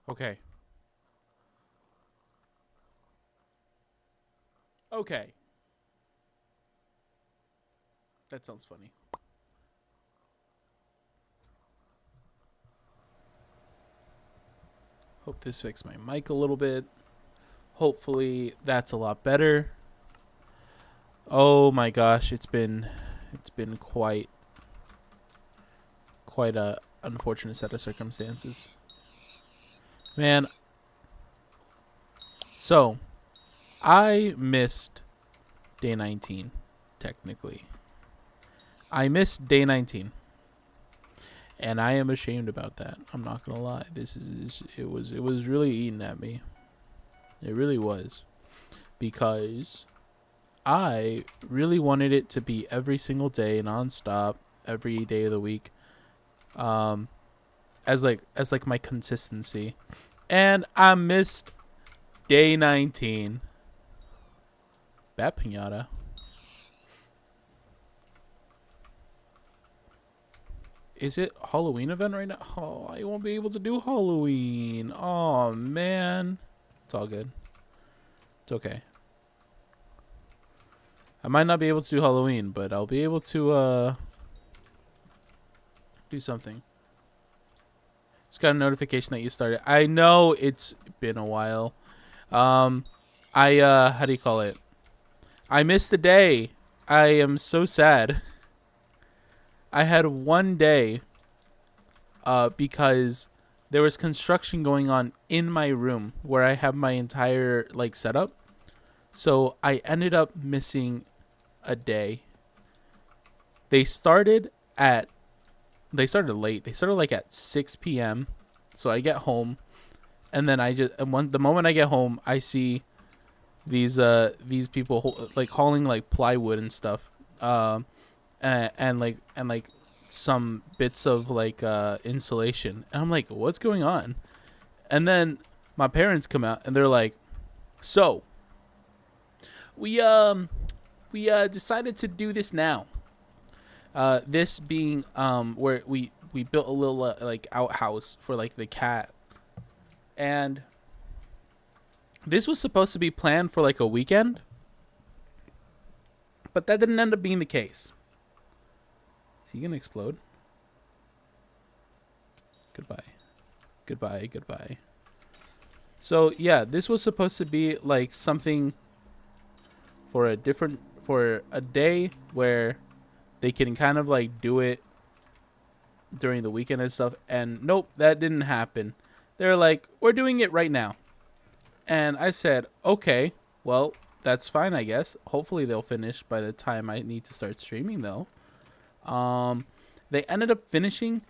Okay. Okay. That sounds funny. Hope this fixed my mic a little bit. Hopefully that's a lot better. Oh my gosh, it's been quite a unfortunate set of circumstances. Man, so I missed day 19 technically. I missed day 19 and I am ashamed about that. I'm not going to lie. It was really eating at me. It really was because I really wanted it to be every single day nonstop every day of the week. Um as like my consistency. And I missed day 19. Bat pinata. Is it Halloween event right now? Oh, I won't be able to do Halloween. Oh man. It's all good. It's okay. I might not be able to do Halloween, but I'll be able to do something. Just got a notification that you started. I know it's been a while. Um I how do you call it? I missed the day. I am so sad. I had one day because there was construction going on in my room where I have my entire like setup. So I ended up missing a day. They started at they started late. They started like at 6 p.m. So I get home and then the moment I get home, I see these people like hauling like plywood and stuff. And like some bits of like insulation, and I'm like, what's going on? And then my parents come out and they're like, so we decided to do this now. This being where we built a little like outhouse for like the cat, and this was supposed to be planned for like a weekend, but that didn't end up being the case. Is he gonna explode? Goodbye. Goodbye. Goodbye. So yeah, this was supposed to be like something for a day where they can kind of like do it during the weekend and stuff. And nope, that didn't happen. They're like, we're doing it right now. And I said, okay, well, that's fine, I guess. Hopefully they'll finish by the time I need to start streaming though. Um they ended up finishing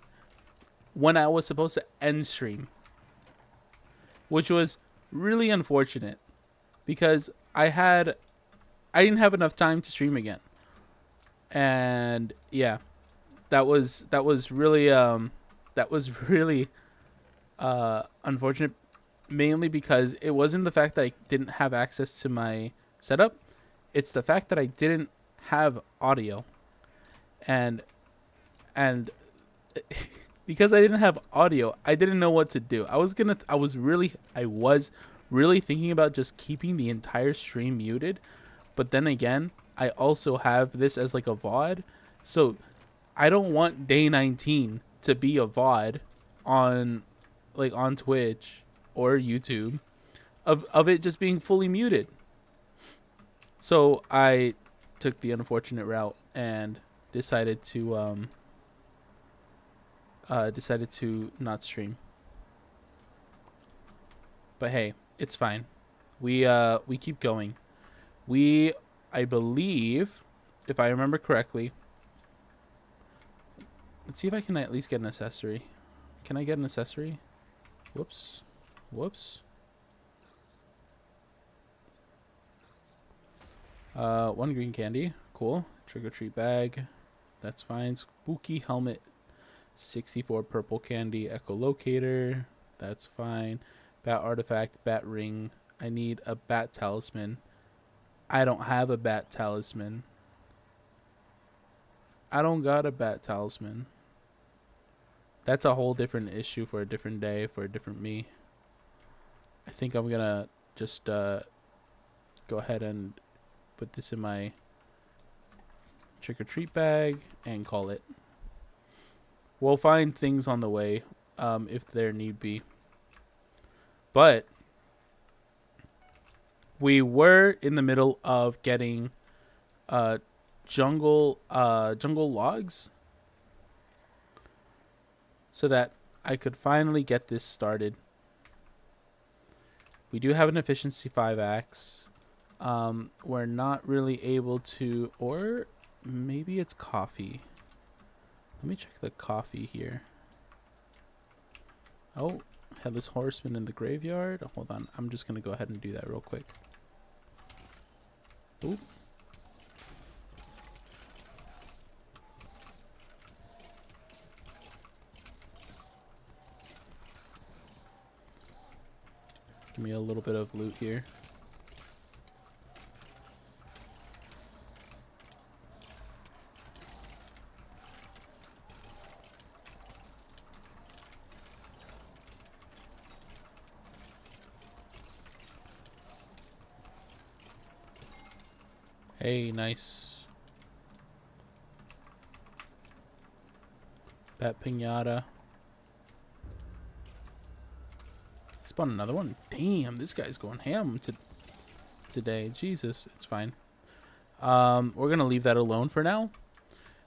when I was supposed to end stream, which was really unfortunate because I didn't have enough time to stream again. And yeah, that was really that was really unfortunate, mainly because it wasn't the fact that I didn't have access to my setup, it's the fact that I didn't have audio. And and because I didn't have audio, I didn't know what to do. I was really thinking about just keeping the entire stream muted, but then again, I also have this as like a VOD. So I don't want day 19 to be a VOD on on Twitch or YouTube of it just being fully muted. So I took the unfortunate route and decided to not stream. But hey, it's fine. We keep going. We I believe, if I remember correctly, let's see if I can at least get an accessory. Can I get an accessory? Whoops. Whoops. One green candy. Cool. Trick or treat bag. That's fine. Spooky helmet. 64 purple candy. Echolocator. That's fine. Bat artifact. Bat ring. I need a bat talisman. I don't have a bat talisman. I don't got a bat talisman. That's a whole different issue for a different day, for a different me. I think I'm gonna just go ahead and put this in my trick-or-treat bag and call it. We'll find things on the way if there need be. But we were in the middle of getting jungle logs so that I could finally get this started. We do have an efficiency 5 axe. We're not really able to, or maybe it's coffee. Let me check the coffee here. Oh, Headless Horseman in the graveyard. Hold on, I'm just gonna go ahead and do that real quick. Ooh. Give me a little bit of loot here. Hey, nice. Bat Pinata. Spawn another one. Damn, this guy's going ham today. Jesus, it's fine. We're gonna leave that alone for now.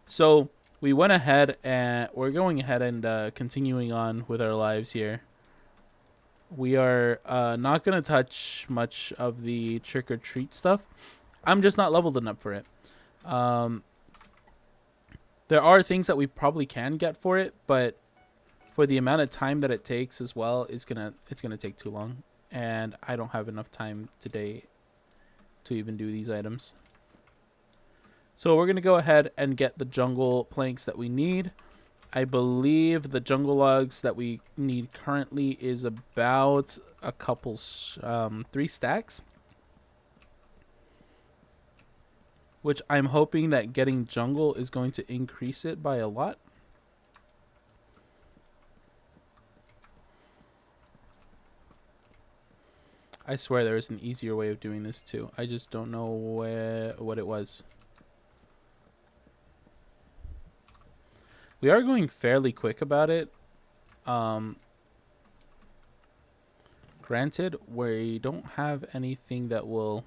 So we went ahead and we're going ahead and continuing on with our lives here. We are not gonna touch much of the trick-or-treat stuff. I'm just not leveled enough for it. There are things that we probably can get for it, but for the amount of time that it takes as well, it's gonna take too long, and I don't have enough time today to even do these items. So we're gonna go ahead and get the jungle planks that we need. I believe the jungle logs that we need currently is about a couple 3 stacks, which I'm hoping that getting jungle is going to increase it by a lot. I swear there is an easier way of doing this too. I just don't know what it was. We are going fairly quick about it. Granted, we don't have anything that will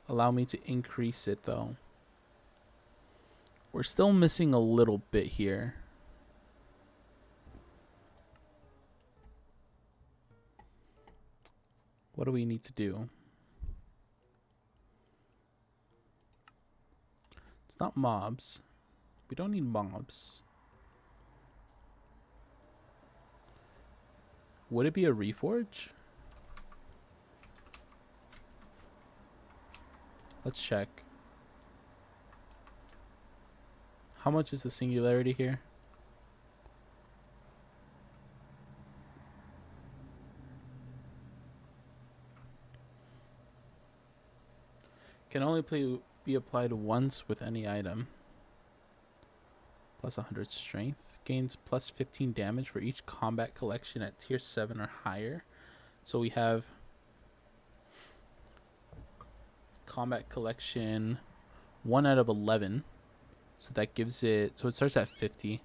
allow me to increase it though. We're still missing a little bit here. What do we need to do? It's not mobs. We don't need mobs. Would it be a reforge? Let's check. How much is the singularity here? Can only be applied once with any item. Plus 100 strength. Gains plus 15 damage for each combat collection at tier 7 or higher. So we have combat collection 1 out of 11. So that gives it, so it starts at 50.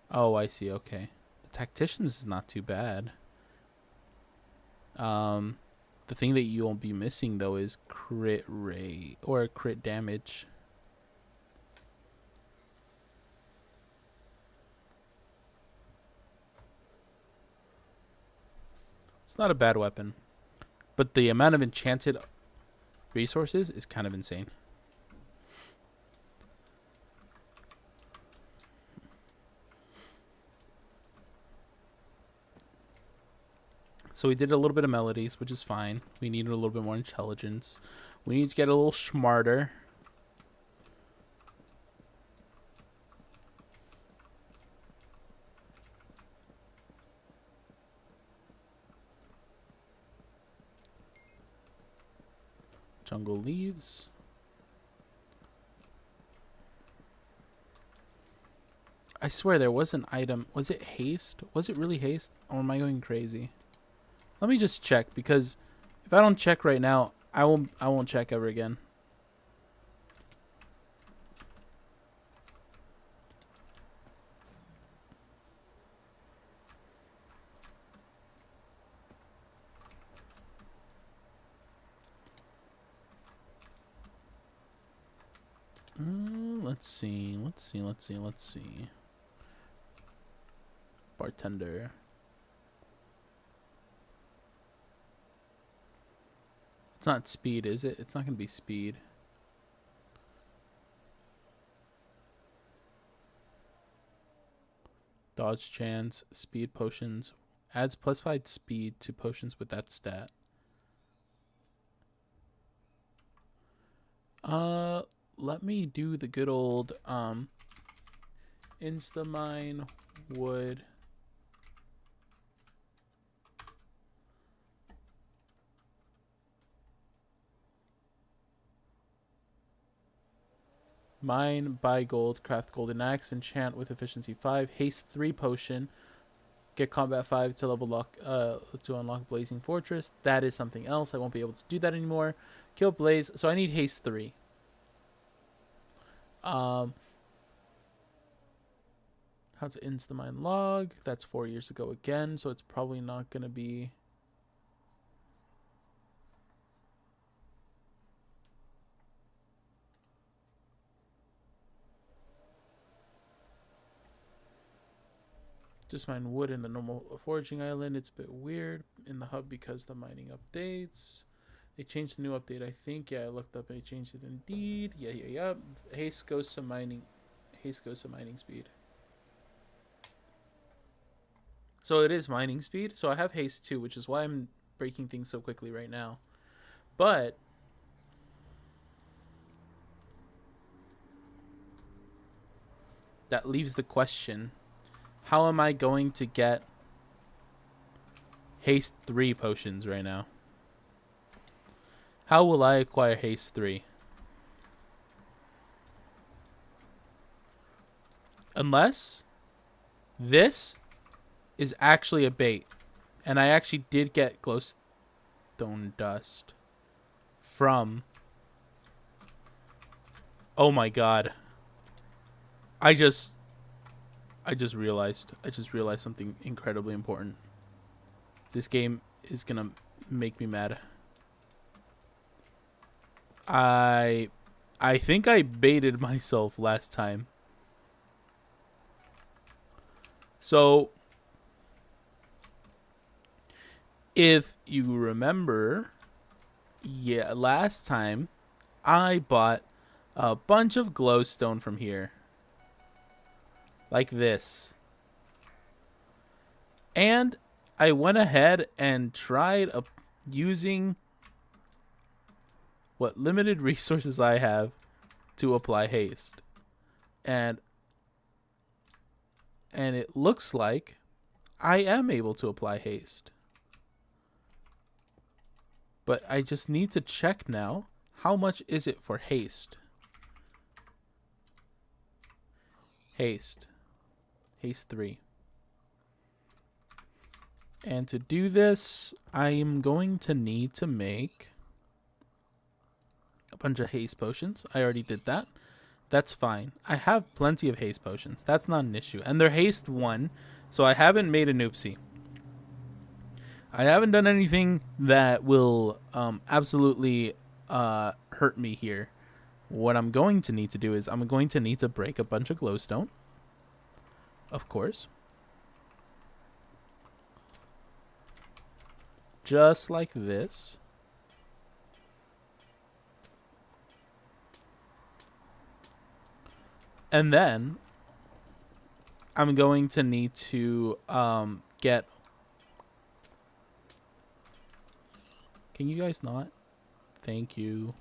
Oh, I see. Okay. The tacticians is not too bad. The thing that you won't be missing though is crit rate or crit damage. It's not a bad weapon, but the amount of enchanted resources is kind of insane. So we did a little bit of melodies, which is fine. We needed a little bit more intelligence. We need to get a little smarter. Jungle leaves. I swear there was an item. Was it haste? Was it really haste? Or am I going crazy? Let me just check, because if I don't check right now, I won't check ever again. Let's see. Bartender. It's not speed, is it? It's not going to be speed. Dodge chance, speed potions. Adds +5 speed to potions with that stat. Let me do the good old Instamine wood. Mine, buy gold, craft golden axe, enchant with efficiency 5, haste 3 potion, get combat 5 to level lock to unlock blazing fortress. That is something else. I won't be able to do that anymore. Kill blaze, so I need haste 3. How to Instamine log? That's 4 years ago again, so it's probably not gonna be. Just mine wood in the normal foraging island. It's a bit weird in the hub because the mining updates. They changed the new update, I think. Yeah, I looked up. They changed it indeed. Yeah. Haste goes to mining. Haste goes to mining speed. So it is mining speed. So I have haste too, which is why I'm breaking things so quickly right now. But that leaves the question. How am I going to get haste 3 potions right now? How will I acquire haste 3? Unless this is actually a bait. And I actually did get glowstone dust from... Oh my god. I just realized something incredibly important. This game is gonna make me mad. I think I baited myself last time. So if you remember, yeah, last time I bought a bunch of glowstone from here. Like this. And I went ahead and tried using what limited resources I have to apply haste. And it looks like I am able to apply haste. But I just need to check now, how much is it for haste? Haste 3. And to do this, I am going to need to make a bunch of haste potions. I already did that. That's fine. I have plenty of haste potions. That's not an issue. And they're haste 1, so I haven't made an oopsie. I haven't done anything that will absolutely hurt me here. What I'm going to need to do is I'm going to need to break a bunch of glowstone. Of course. Just like this. And then I'm going to need to get... Can you guys not? Thank you.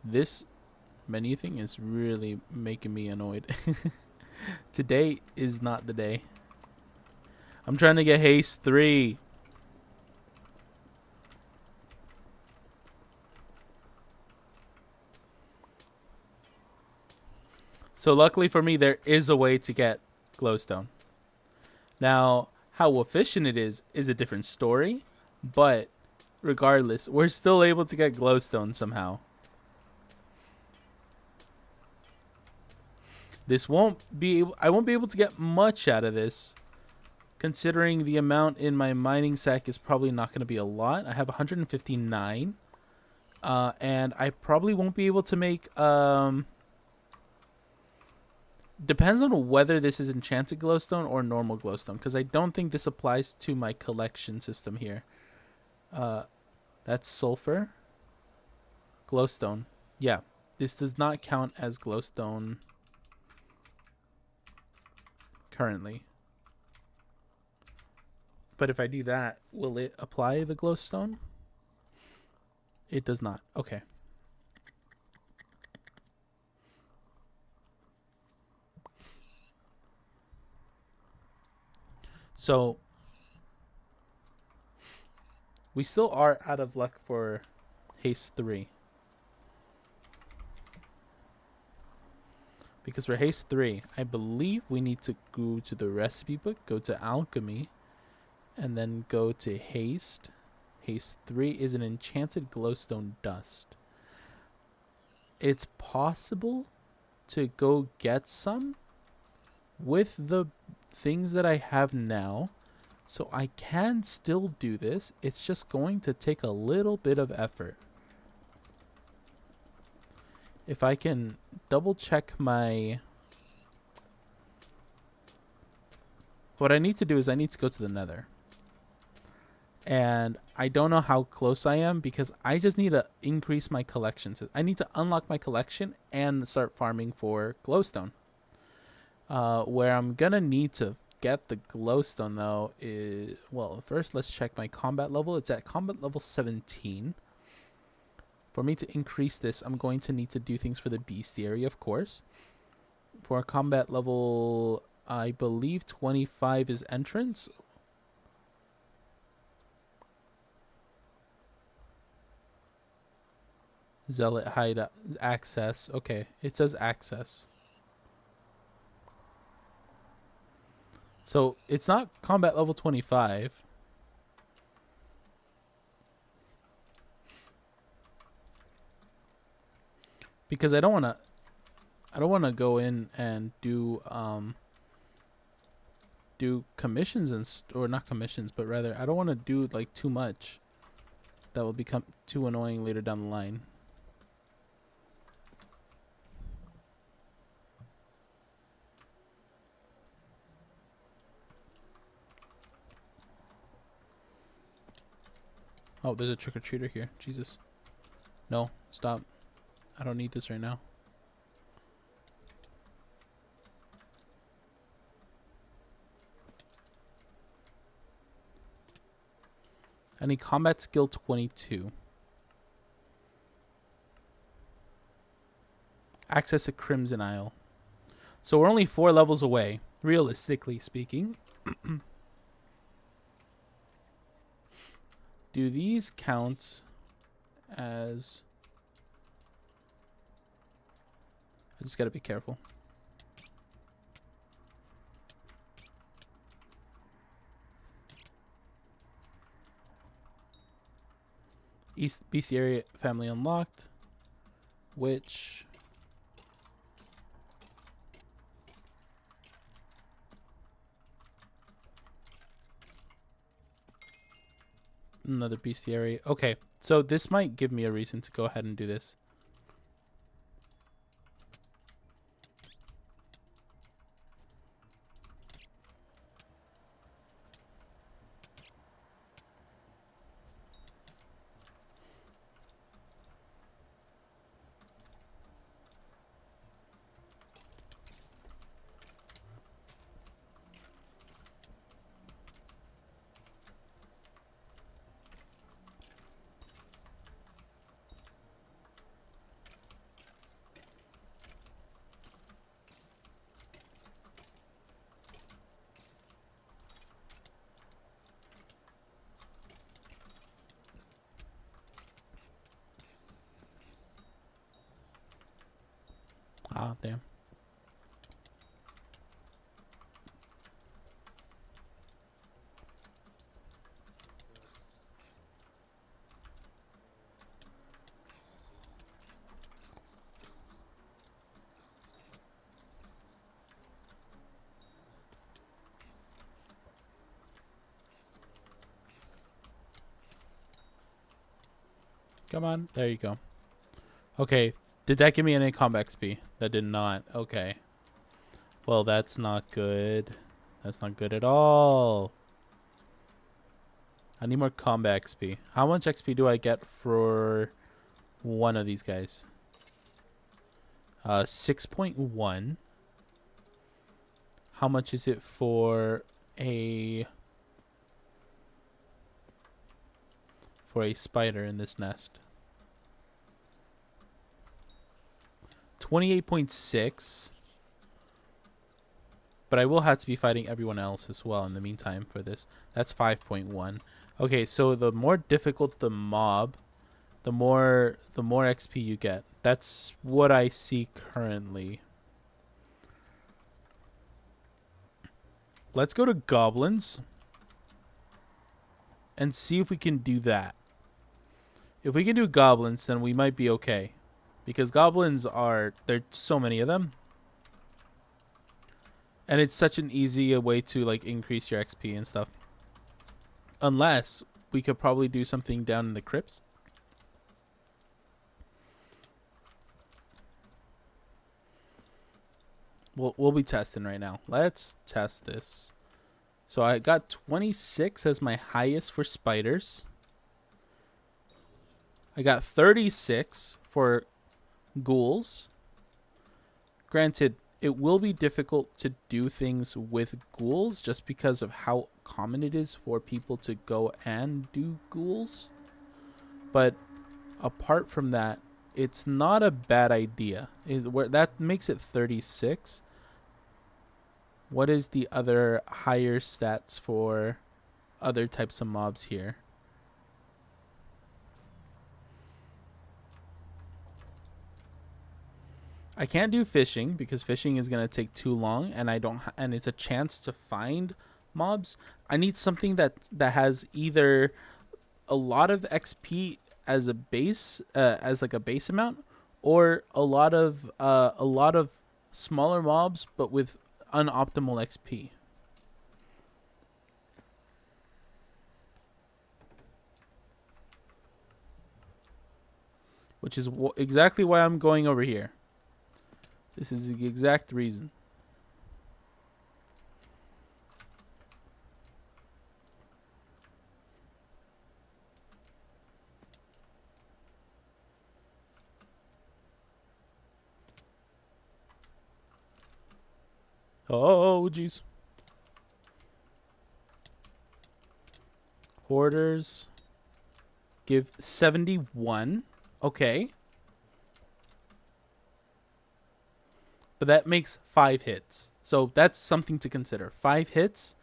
This menu thing is really making me annoyed. Today is not the day. I'm trying to get haste 3. So luckily for me, there is a way to get glowstone. Now, how efficient it is a different story, but regardless, we're still able to get glowstone somehow. This won't be I won't be able to get much out of this, considering the amount in my mining sack is probably not going to be a lot. I have 159, and I probably won't be able to make depends on whether this is enchanted glowstone or normal glowstone, because I don't think this applies to my collection system here. That's sulfur. Glowstone. Yeah, this does not count as glowstone currently. But if I do that, will it apply the glowstone? It does not. Okay. So we still are out of luck for haste 3. Because for haste 3, I believe we need to go to the recipe book, go to alchemy, and then go to haste. Haste 3 is an enchanted glowstone dust. It's possible to go get some with the things that I have now. So I can still do this. It's just going to take a little bit of effort. If I can double check my... What I need to do is I need to go to the nether. And I don't know how close I am because I just need to increase my collections. I need to unlock my collection and start farming for glowstone. Where I'm going to need to get the glowstone though is... Well, first let's check my combat level. It's at combat level 17. For me to increase this, I'm going to need to do things for the bestiary, of course. For combat level, I believe 25 is entrance. Zealot hide access. Okay, it says access. So it's not combat level 25. Because I don't want to go in and do commissions or not commissions, but rather I don't want to do like too much that will become too annoying later down the line. Oh, there's a trick-or-treater here. Jesus. No, stop. I don't need this right now. I need combat skill 22. Access to Crimson Isle. So we're only 4 levels away, realistically speaking. Do these count as... I just gotta be careful. East bestiary family unlocked. Which... Another bestiary. Okay, so this might give me a reason to go ahead and do this. Ah, damn. Come on. There you go. Okay. Did that give me any combat XP? That did not. Okay. Well, that's not good. That's not good at all. I need more combat XP. How much XP do I get for one of these guys? 6.1. How much is it for a spider in this nest? 28.6. But I will have to be fighting everyone else as well in the meantime for this. That's 5.1. Okay, so the more difficult the mob, the more XP you get. That's what I see currently. Let's go to goblins and see if we can do that. If we can do goblins, then we might be okay. Because goblins there's so many of them. And it's such an easy way to like increase your XP and stuff. Unless we could probably do something down in the crypts. We'll be testing right now. Let's test this. So I got 26 as my highest for spiders. I got 36 for ghouls. Granted, it will be difficult to do things with ghouls just because of how common it is for people to go and do ghouls. But apart from that, it's not a bad idea. That makes it 36. What is the other higher stats for other types of mobs here? I can't do fishing because fishing is going to take too long and and it's a chance to find mobs. I need something that has either a lot of XP as a base as like a base amount, or a lot of smaller mobs but with unoptimal XP. Which is exactly why I'm going over here. This is the exact reason. Oh, jeez. Hoarders. Give 71. Okay. But that makes 5 hits. So that's something to consider. 5 hits.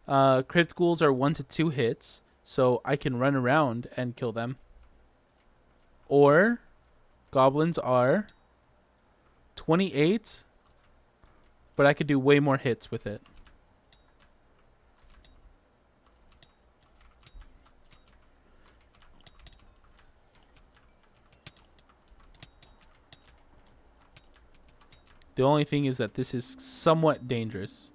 Crypt ghouls are 1 to 2 hits. So I can run around and kill them. Or goblins are 28. But I could do way more hits with it. The only thing is that this is somewhat dangerous.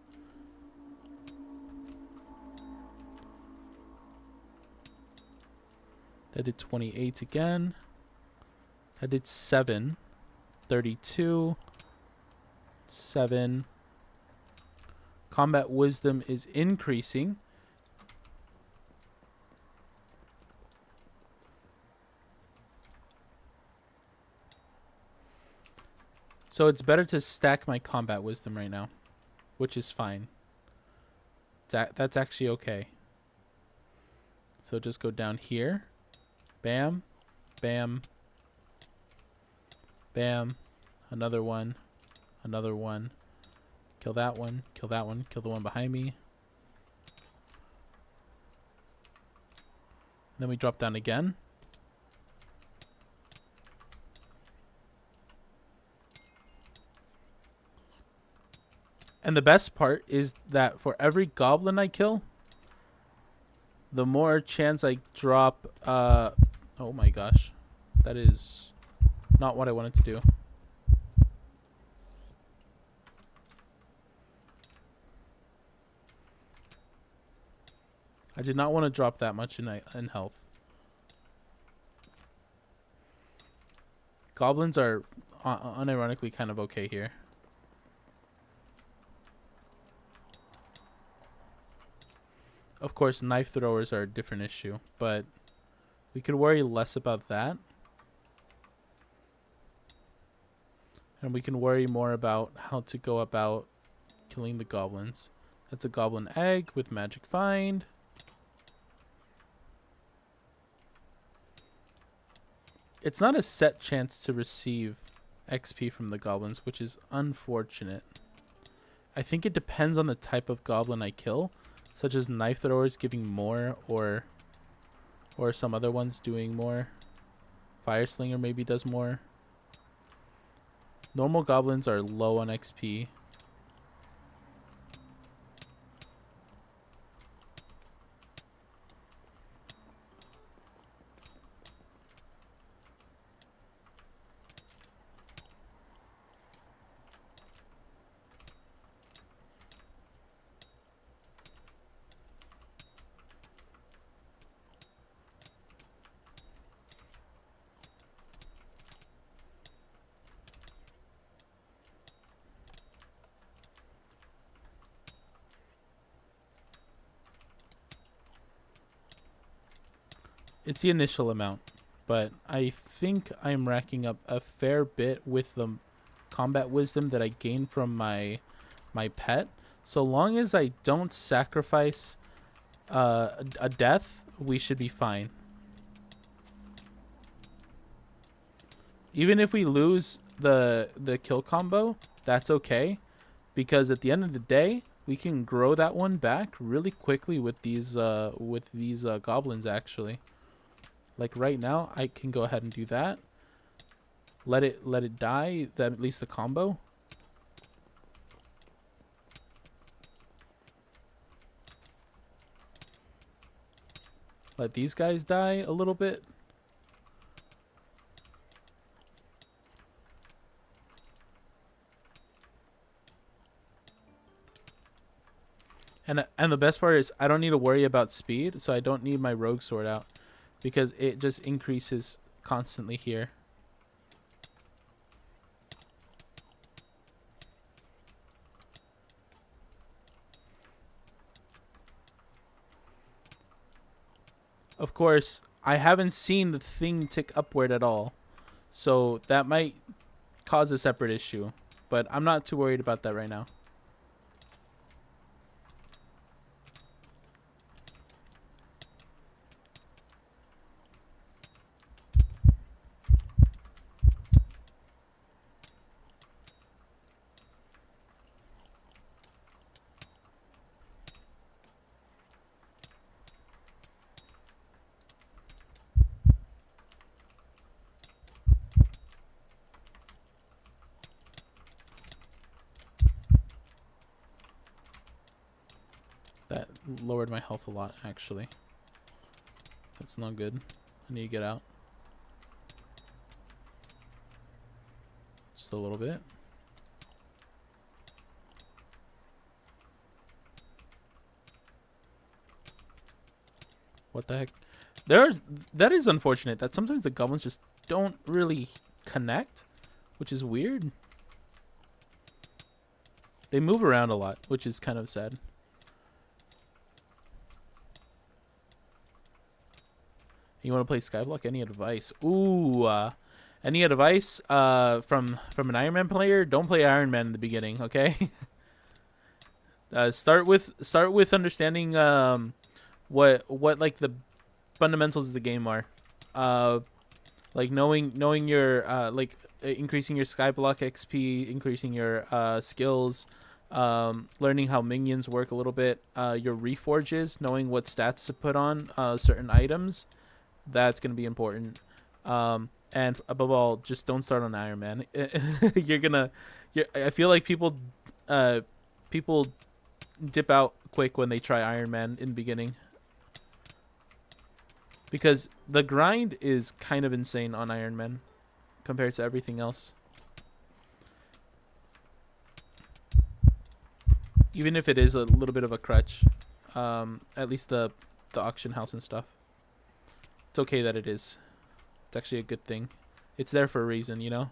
That did 28 again. That did 7. 32. 7. Combat wisdom is increasing. So it's better to stack my combat wisdom right now, which is fine. That's actually okay. So just go down here. Bam. Bam. Bam. Another one. Another one. Kill that one. Kill that one. Kill the one behind me. Then we drop down again. And the best part is that for every goblin I kill, the more chance I drop... oh my gosh. That is not what I wanted to do. I did not want to drop that much in health. Goblins are unironically kind of okay here. Of course, knife throwers are a different issue, but we could worry less about that. And we can worry more about how to go about killing the goblins. That's a goblin egg with magic find. It's not a set chance to receive XP from the goblins, which is unfortunate. I think it depends on the type of goblin I kill, such as knife throwers giving more, or some other ones doing more. Fire slinger maybe does more. Normal goblins are low on XP. It's the initial amount, but I think I'm racking up a fair bit with the combat wisdom that I gained from my pet. So long as I don't sacrifice a death, we should be fine. Even if we lose the kill combo, that's okay, because at the end of the day, we can grow that one back really quickly with these goblins actually. Like right now, I can go ahead and do that. Let it die, that at least the combo. Let these guys die a little bit. And the best part is I don't need to worry about speed, so I don't need my rogue sword out, because it just increases constantly here. Of course, I haven't seen the thing tick upward at all, so that might cause a separate issue, but I'm not too worried about that right now. That lowered my health a lot, actually. That's not good. I need to get out. Just a little bit. What the heck? That is unfortunate that sometimes the goblins just don't really connect, which is weird. They move around a lot, which is kind of sad. You want to play Skyblock? Any advice? Ooh, any advice from an Iron Man player? Don't play Iron Man in the beginning, okay? Start with understanding what like the fundamentals of the game are. Like knowing your like increasing your Skyblock XP, increasing your skills, learning how minions work a little bit, your reforges, knowing what stats to put on certain items. That's going to be important. And above all, just don't start on Iron Man. I feel like people dip out quick when they try Iron Man in the beginning, because the grind is kind of insane on Iron Man compared to everything else. Even if it is a little bit of a crutch, at least the auction house and stuff. It's okay that it is. It's actually a good thing. It's there for a reason, you know?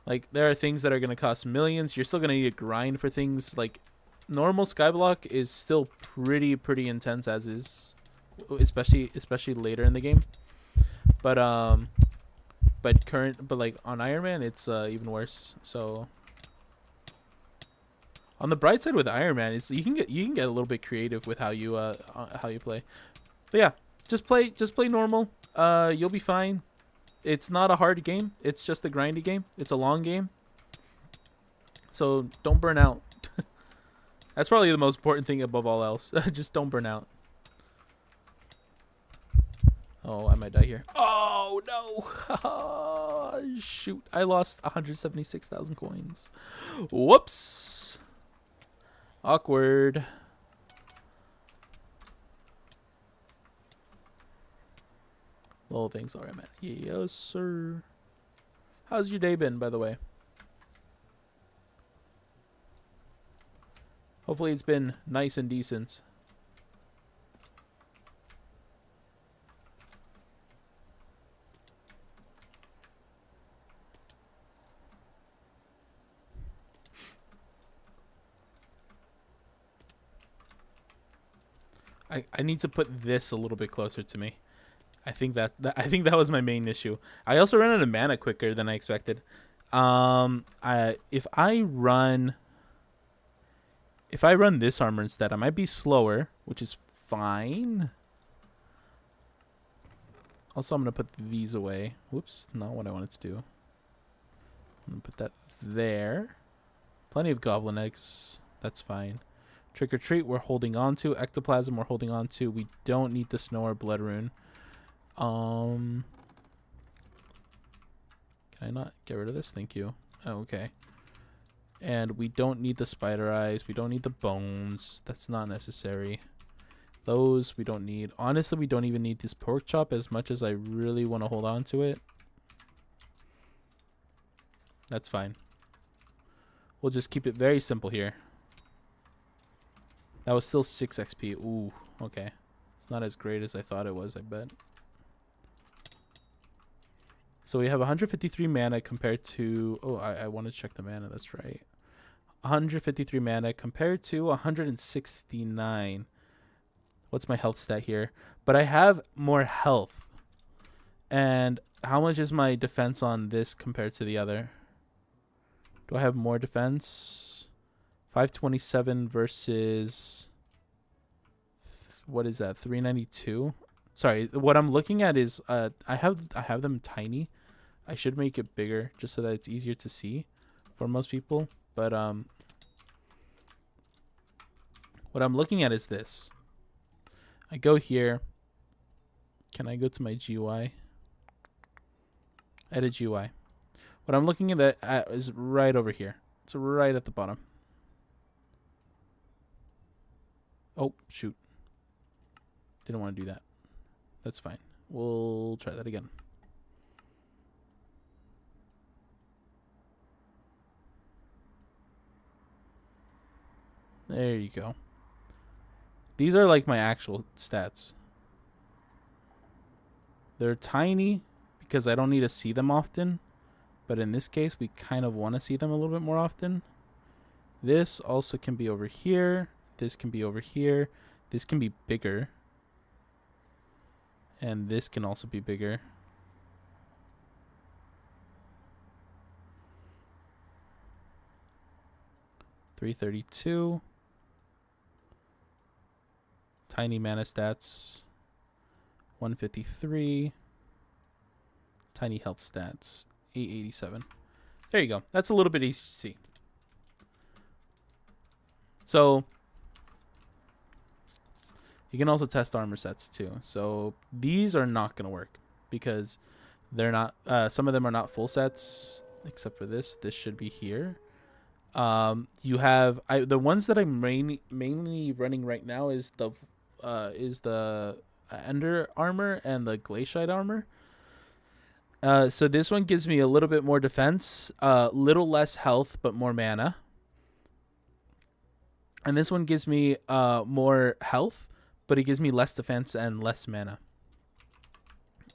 Like, there are things that are going to cost millions. You're still going to need to grind for things. Like, normal Skyblock is still pretty intense as is. Especially later in the game. But like, on Iron Man, it's even worse. So, on the bright side with Iron Man, it's you can get a little bit creative with how you play. But yeah, just play normal. You'll be fine. It's not a hard game. It's just a grindy game. It's a long game. So don't burn out. That's probably the most important thing above all else. Just don't burn out. Oh, I might die here. Oh, no. Shoot. I lost 176,000 coins. Whoops. Awkward. Little things. Alright, man. Yes, sir. How's your day been, by the way? Hopefully it's been nice and decent. I need to put this a little bit closer to me. I think that was my main issue. I also ran out of mana quicker than I expected. If I run this armor instead, I might be slower, which is fine. Also, I'm gonna put these away. Whoops, not what I wanted to do. I'm gonna put that there. Plenty of goblin eggs. That's fine. Trick or treat, we're holding on to. Ectoplasm, we're holding on to. We don't need the snow or blood rune. Can I not get rid of this? Thank you. Oh, okay. And we don't need the spider eyes. We don't need the bones. That's not necessary. Those we don't need. Honestly, we don't even need this pork chop as much as I really want to hold on to it. That's fine. We'll just keep it very simple here. That was still 6 XP. Ooh, okay. It's not as great as I thought it was, I bet. So we have 153 mana compared to... Oh, I want to check the mana. That's right. 153 mana compared to 169. What's my health stat here? But I have more health. And how much is my defense on this compared to the other? Do I have more defense? 527 versus... What is that? 392? Sorry, what I'm looking at is... I have them tiny. I should make it bigger just so that it's easier to see for most people. But what I'm looking at is this. I go here. Can I go to my GUI? Edit GUI. What I'm looking at is right over here. It's right at the bottom. Oh, shoot. Didn't want to do that. That's fine. We'll try that again. There you go. These are like my actual stats. They're tiny because I don't need to see them often. But in this case, we kind of want to see them a little bit more often. This also can be over here. This can be over here. This can be bigger. And this can also be bigger. $332. Tiny mana stats. 153. Tiny health stats. 887. There you go. That's a little bit easier to see. So you can also test armor sets too. So these are not going to work because they're not, some of them are not full sets except for this. This should be here. You have, the ones that I'm mainly running right now is the Ender armor and the Glaciate armor. So this one gives me a little bit more defense, little less health, but more mana. And this one gives me more health, but it gives me less defense and less mana.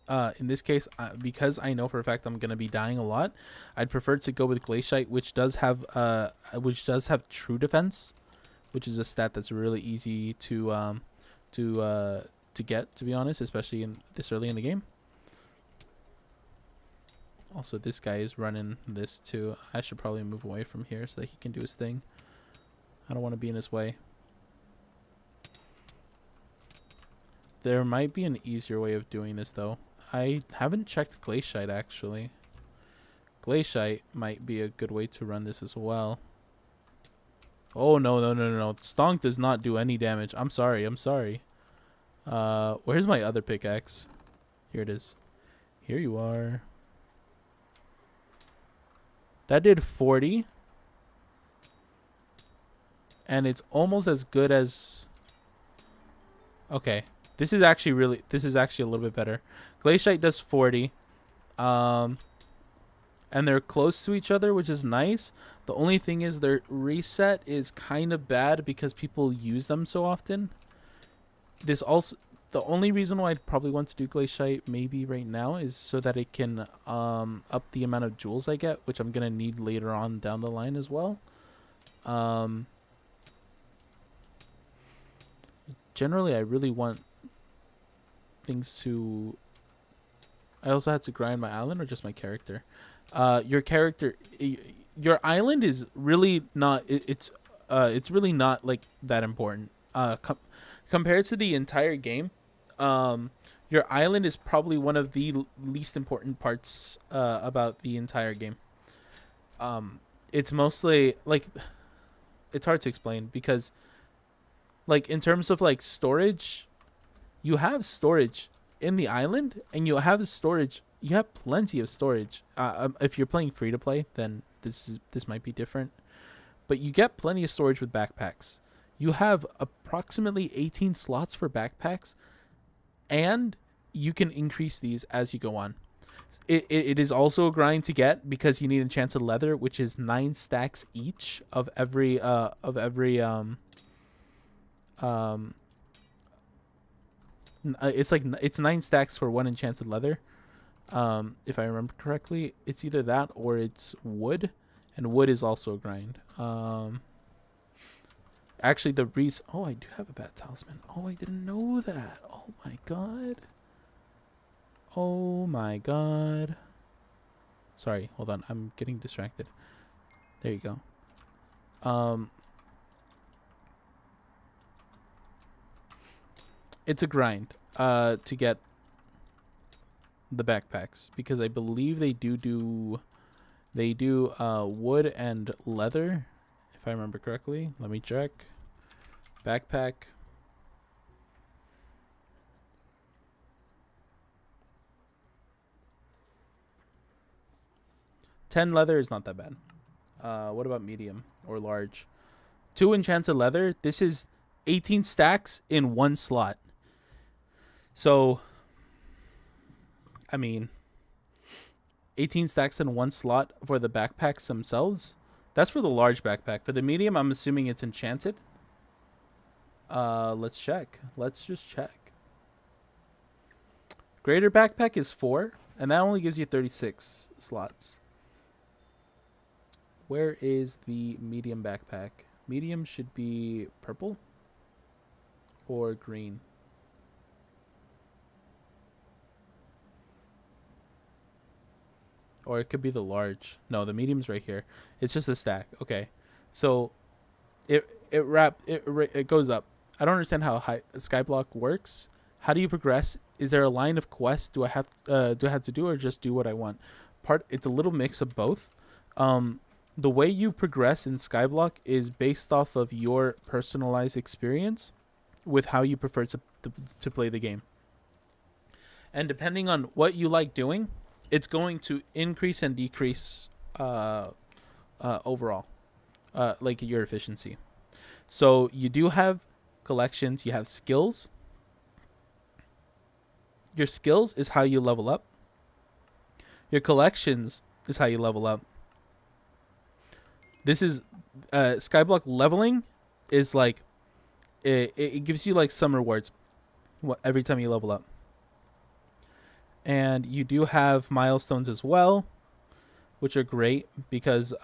in this case, because I know for a fact I'm gonna be dying a lot, I'd prefer to go with Glaciite, which does have true defense, which is a stat that's really easy to get, to be honest, especially in this early in the game. Also, this guy is running this too. I should probably move away from here so that he can do his thing. I don't want to be in his way. There might be an easier way of doing this though. I haven't checked Glaciite actually. Glaciite might be a good way to run this as well. Oh no. Stonk does not do any damage. I'm sorry. Where's my other pickaxe? Here it is. Here you are. That did 40. And it's almost as good as... Okay. This is actually a little bit better. Glaciite does 40. And they're close to each other, which is nice. The only thing is their reset is kind of bad because people use them so often. This also... The only reason why I'd probably want to do Glaciite maybe right now is so that it can up the amount of jewels I get, which I'm going to need later on down the line as well. Generally, I really want things to... I also had to grind my island or just my character? Your island is really not... It's really not like that important. Compared to the entire game, your island is probably one of the least important parts about the entire game. It's mostly like, it's hard to explain because like in terms of like storage, you have storage in the island and you have plenty of storage. If you're playing free to play, then this might be different, but you get plenty of storage with backpacks. You have approximately 18 slots for backpacks, and you can increase these as you go on. It is also a grind to get because you need enchanted leather, which is 9 stacks each of every it's 9 stacks for 1 enchanted leather. If I remember correctly, it's either that or it's wood, and wood is also a grind. Actually, the reason... Oh, I do have a bad talisman. Oh, I didn't know that. Oh, my God. Oh, my God. Sorry, hold on. I'm getting distracted. There you go. It's a grind to get the backpacks because I believe they do wood and leather, if I remember correctly. Let me check. Backpack. $10 leather is not that bad. What about medium or large? 2 enchanted leather. This is 18 stacks in 1 slot. So, I mean, 18 stacks in 1 slot for the backpacks themselves. That's for the large backpack. For the medium, I'm assuming it's enchanted. Let's check. Let's just check. Greater backpack is 4, and that only gives you 36 slots. Where is the medium backpack? Medium should be purple or green. Or it could be the large. No, the medium's right here. It's just a stack. Okay. So it goes up. I don't understand how Skyblock works. How do you progress? Is there a line of quests do I have to do or just do what I want? It's a little mix of both. The way you progress in Skyblock is based off of your personalized experience with how you prefer to play the game. And depending on what you like doing, it's going to increase and decrease overall, like your efficiency. So you do have collections, you have skills. Your skills is how you level up. Your collections is how you level up. This is Skyblock leveling is like it gives you like some rewards every time you level up. And you do have milestones as well, which are great because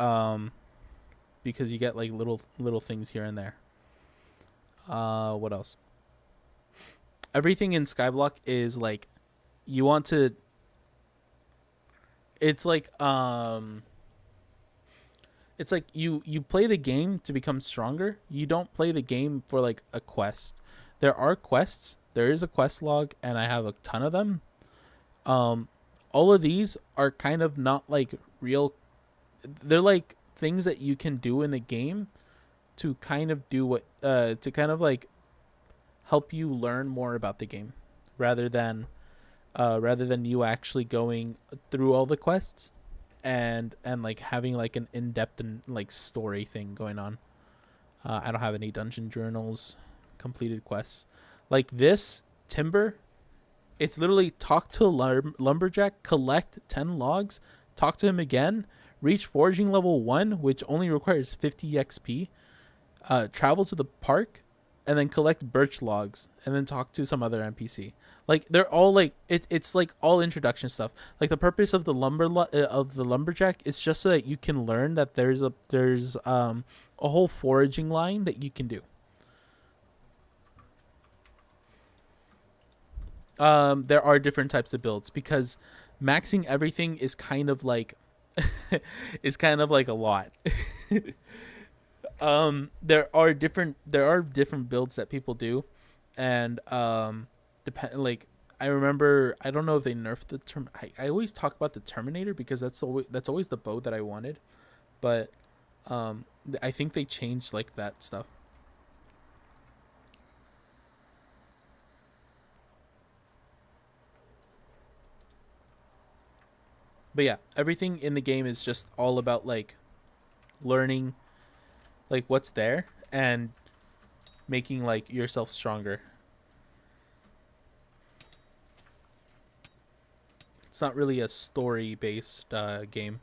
you get like little things here and there. What else? Everything in Skyblock is like you want to. It's like it's like you play the game to become stronger. You don't play the game for like a quest. There are quests. There is a quest log, and I have a ton of them. Um, all of these are kind of not like real. They're like things that you can do in the game to kind of do what to kind of like help you learn more about the game, rather than you actually going through all the quests and like having like an in-depth and like story thing going on. I don't have any dungeon journals, completed quests like this timber. It's literally talk to lumberjack, collect 10 logs, talk to him again, reach foraging level 1, which only requires 50 XP, travel to the park, and then collect birch logs, and then talk to some other NPC. Like they're all like it's like all introduction stuff. Like the purpose of the lumberjack is just so that you can learn that there's a whole foraging line that you can do. There are different types of builds because maxing everything is kind of like is kind of like a lot. There are different builds that people do, and depend like I remember, I don't know if they nerfed the term. I always talk about the Terminator because that's always the bow that I wanted, but I think they changed like that stuff. But yeah, everything in the game is just all about like learning like what's there and making like yourself stronger. It's not really a story based game.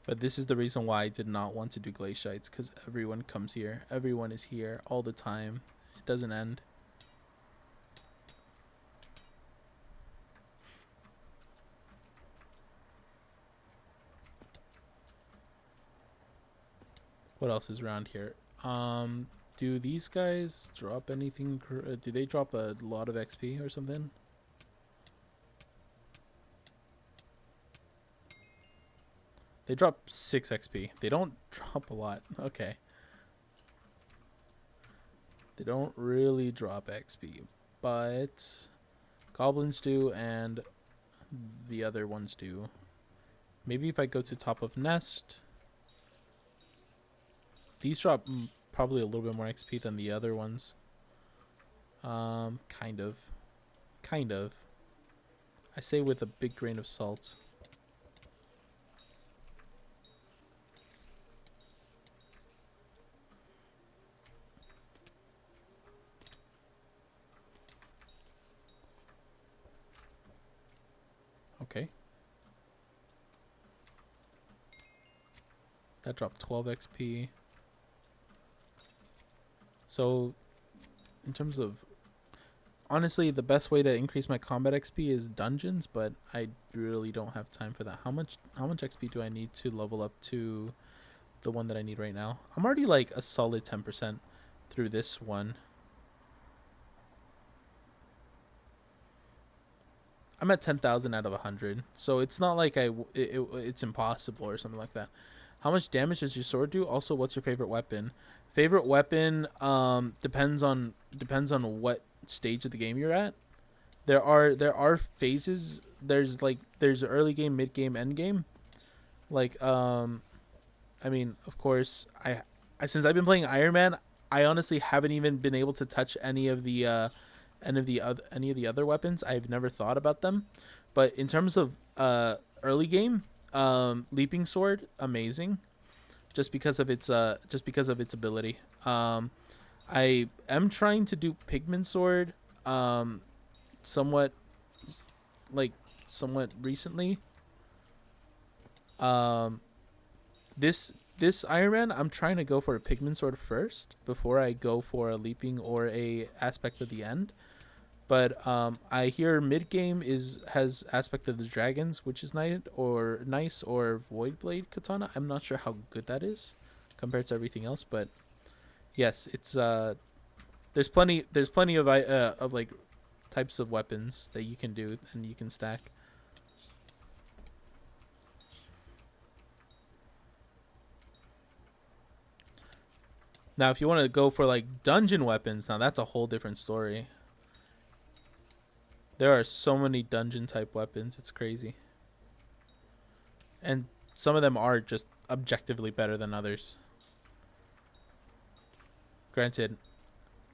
But this is the reason why I did not want to do glaciites, because everyone comes here. Everyone is here all the time. It doesn't end. What else is around here? Do these guys drop anything? Do they drop a lot of XP or something? They drop 6 XP. They don't drop a lot. Okay. They don't really drop XP, but goblins do and the other ones do. Maybe if I go to top of nest, these drop probably a little bit more XP than the other ones. Kind of. Kind of. I say with a big grain of salt. Okay. That dropped 12 XP. So, in terms of... Honestly, the best way to increase my combat XP is dungeons, but I really don't have time for that. How much XP do I need to level up to the one that I need right now? I'm already like a solid 10% through this one. I'm at 10,000 out of 100, so it's not like it's impossible or something like that. How much damage does your sword do? Also, what's your favorite weapon? Favorite weapon depends on what stage of the game you're at. There are phases. There's early game, mid game, end game. Like I mean, of course, I since I've been playing Iron Man, I honestly haven't even been able to touch any of the other weapons. I've never thought about them, but in terms of early game, leaping sword, amazing, just because of its ability. I am trying to do pigment sword, somewhat somewhat recently. This this Iron Man, I'm trying to go for a pigment sword first before I go for a leaping or a aspect of the end. But I hear mid game has aspect of the dragons, which is nice, or void blade katana. I'm not sure how good that is compared to everything else, but yes, it's there's plenty of like types of weapons that you can do and you can stack. Now, if you want to go for like dungeon weapons, now that's a whole different story. There are so many dungeon type weapons, it's crazy. And some of them are just objectively better than others. Granted,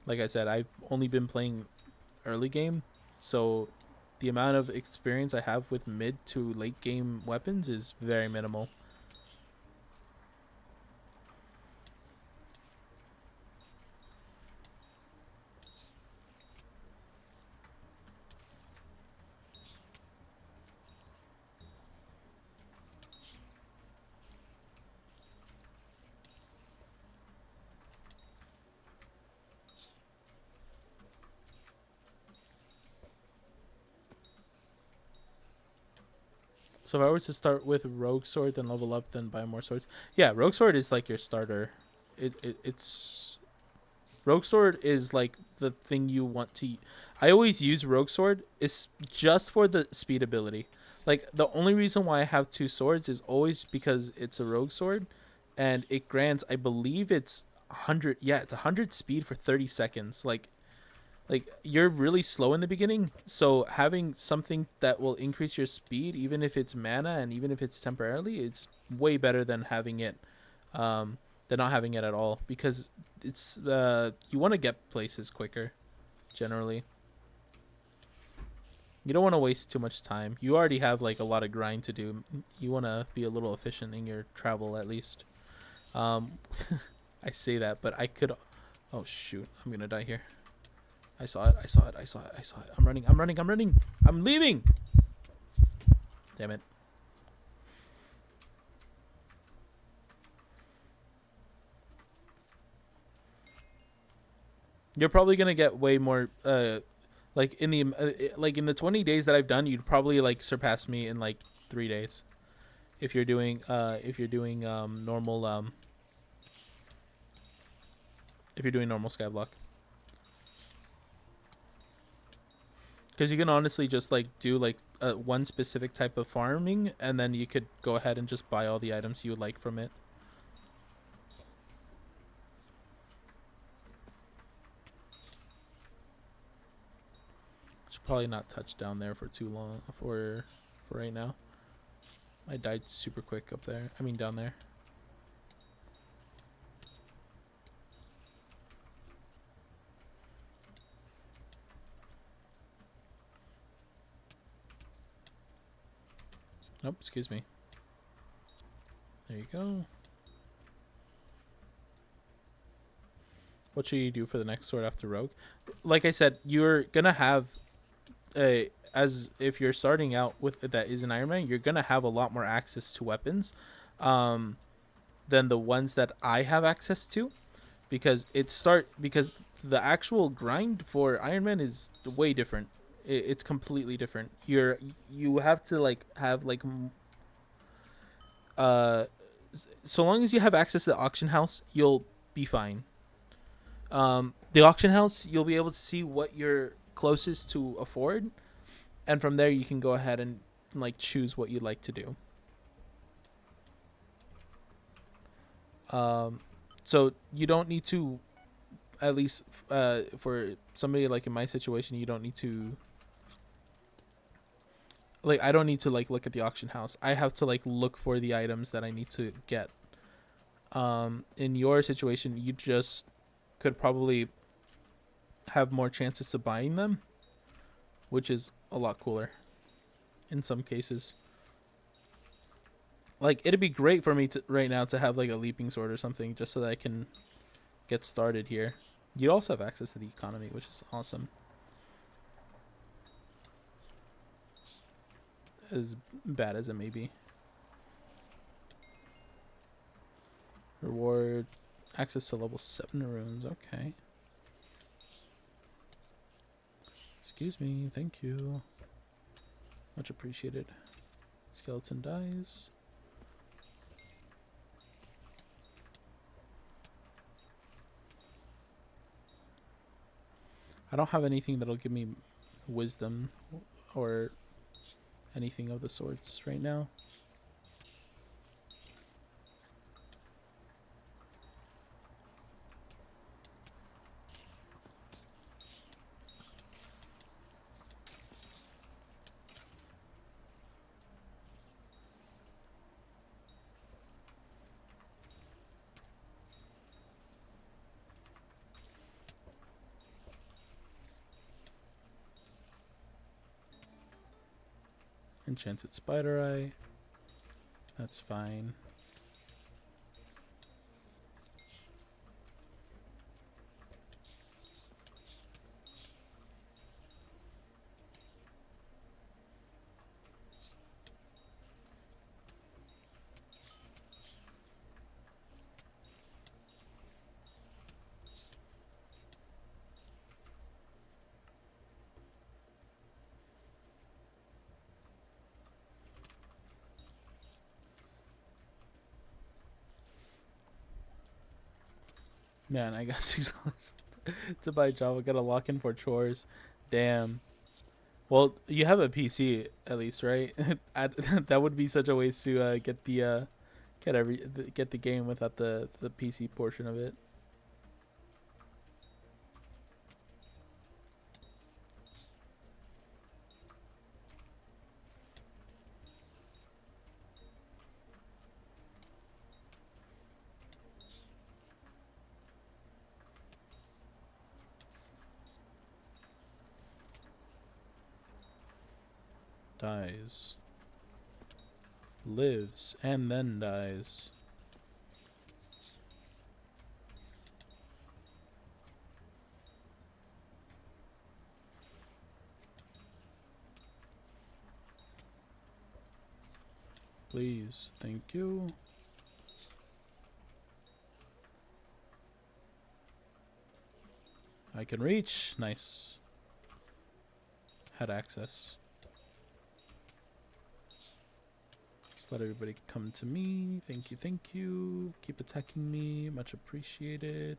like I said, I've only been playing early game, so the amount of experience I have with mid to late game weapons is very minimal. So if I were to start with Rogue Sword, then level up, then buy more swords. Yeah, Rogue Sword is like your starter. It's Rogue Sword is like the thing you want to. I always use Rogue Sword is just for the speed ability. Like the only reason why I have two swords is always because it's a Rogue Sword, and it grants, I believe it's 100. Yeah, it's 100 speed for 30 seconds. Like you're really slow in the beginning, so having something that will increase your speed, even if it's mana and even if it's temporarily, it's way better than not having it at all, because it's you want to get places quicker generally. You don't want to waste too much time. You already have like a lot of grind to do. You want to be a little efficient in your travel at least. um I say that, but I could. Oh shoot, I'm gonna die here. I saw it. I saw it. I saw it. I saw it. I'm running. I'm running. I'm running. I'm leaving. Damn it. You're probably gonna get way more. Like in the 20 days that I've done, you'd probably like surpass me in like 3 days. If you're doing normal if you're doing normal Skyblock. Because you can honestly just like do like one specific type of farming, and then you could go ahead and just buy all the items you would like from it. Should probably not touch down there for too long for right now. I died super quick up there. I mean down there. Nope, excuse me. There you go. What should you do for the next sword after Rogue? Like I said, you're gonna have as if you're starting out with that is an Iron Man, you're gonna have a lot more access to weapons um, than the ones that I have access to, because because the actual grind for Iron Man is way different. It's completely different. You have to like have like uh so long as you have access to the auction house, you'll be fine. The auction house, you'll be able to see what you're closest to afford, and from there you can go ahead and like choose what you'd like to do. So you don't need to, at least for somebody like in my situation, you don't need to like, I don't need to like look at the auction house. I have to like look for the items that I need to get. In your situation, you just could probably have more chances to buying them, which is a lot cooler in some cases. Like it'd be great for me to right now to have like a leaping sword or something, just so that I can get started here. You also have access to the economy, which is awesome. As bad as it may be. Reward access to level 7 runes. Okay. Excuse me. Thank you. Much appreciated. Skeleton dies. I don't have anything that'll give me wisdom or anything of the sorts right now. Enchanted spider eye. That's fine. Man, I got $6 to buy Java. Got to lock in for chores. Damn. Well, you have a PC at least, right? That would be such a waste to get the get the game without the PC portion of it. Dies. Lives and then dies. Please, thank you. I can reach. Nice. Had access. Just let everybody come to me. Thank you, thank you. Keep attacking me. Much appreciated.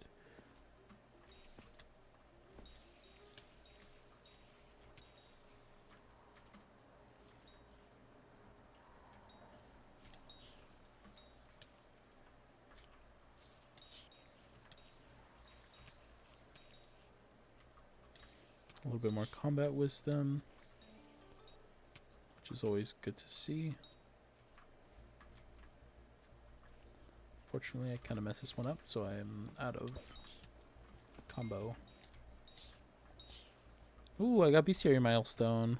A little bit more combat wisdom, which is always good to see. Fortunately, I kind of messed this one up, so I'm out of combo. Ooh, I got bestiary milestone.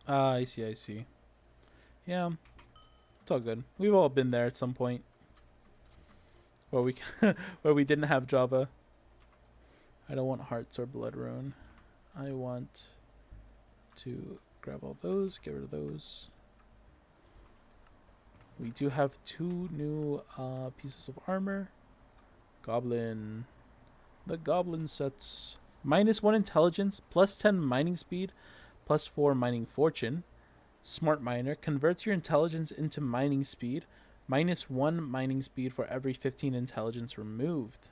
Ah, I see, I see. Yeah, it's all good. We've all been there at some point where we where we didn't have Java. I don't want hearts or blood rune. I want to grab all those, get rid of those. We do have 2 new pieces of armor. Goblin. The goblin sets -1 intelligence, +10 mining speed, +4 mining fortune. Smart miner converts your intelligence into mining speed, -1 mining speed for every 15 intelligence removed.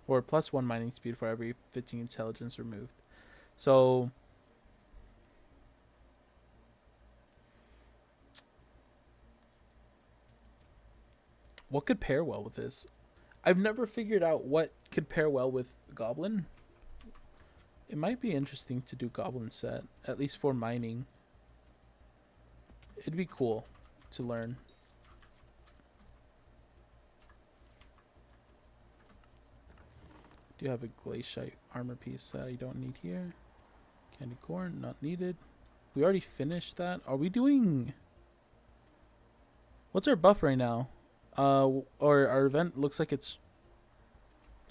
Or +1 mining speed for every 15 intelligence removed. So what could pair well with this? I've never figured out what could pair well with Goblin. It might be interesting to do Goblin set, at least for mining. It'd be cool to learn. Do have a glaciate armor piece that I don't need here. Candy corn, not needed. We already finished that. Are we doing... What's our buff right now? Or our event looks like it's...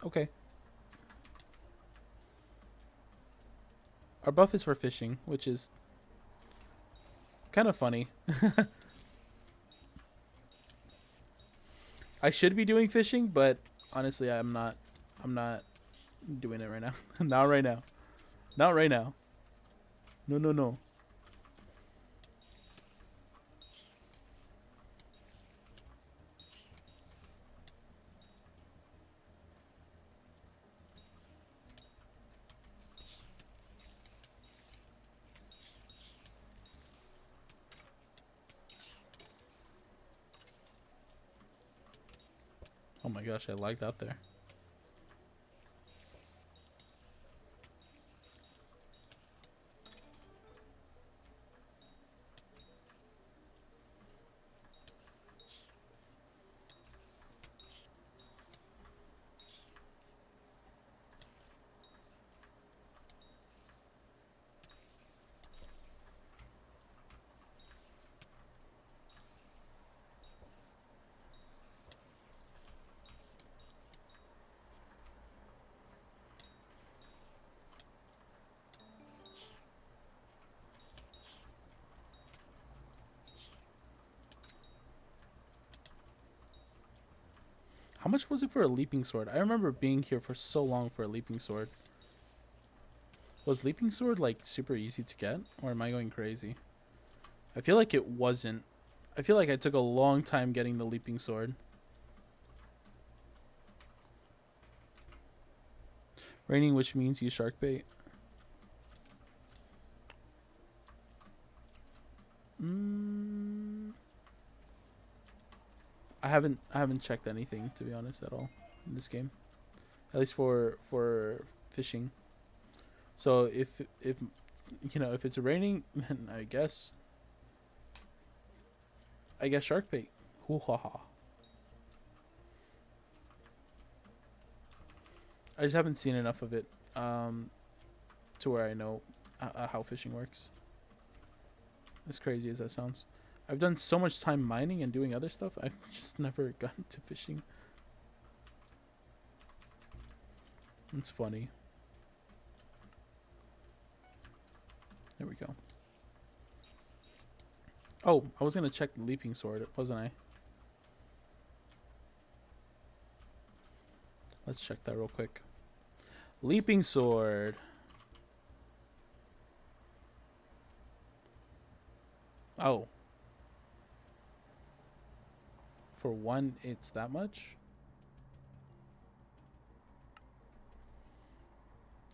Okay. Our buff is for fishing, which is kind of funny. I should be doing fishing, but honestly, I'm not. I'm not doing it right now. Not right now. Not right now. No, no, no. Oh my gosh, I lagged out there. How much was it for a leaping sword? I remember being here for so long for a leaping sword. Was leaping sword like super easy to get, or am I going crazy? I feel like it wasn't. I feel like I took a long time getting the leaping sword. Raining, which means use shark bait. I haven't checked anything, to be honest, at all in this game. At least for fishing. So if you know, if it's raining, then I guess shark bait. Hoo ha ha. I just haven't seen enough of it to where I know how fishing works. As crazy as that sounds. I've done so much time mining and doing other stuff, I've just never gotten to fishing. It's funny. There we go. Oh, I was going to check the leaping sword, wasn't I? Let's check that real quick. Leaping sword. Oh. For one, it's that much?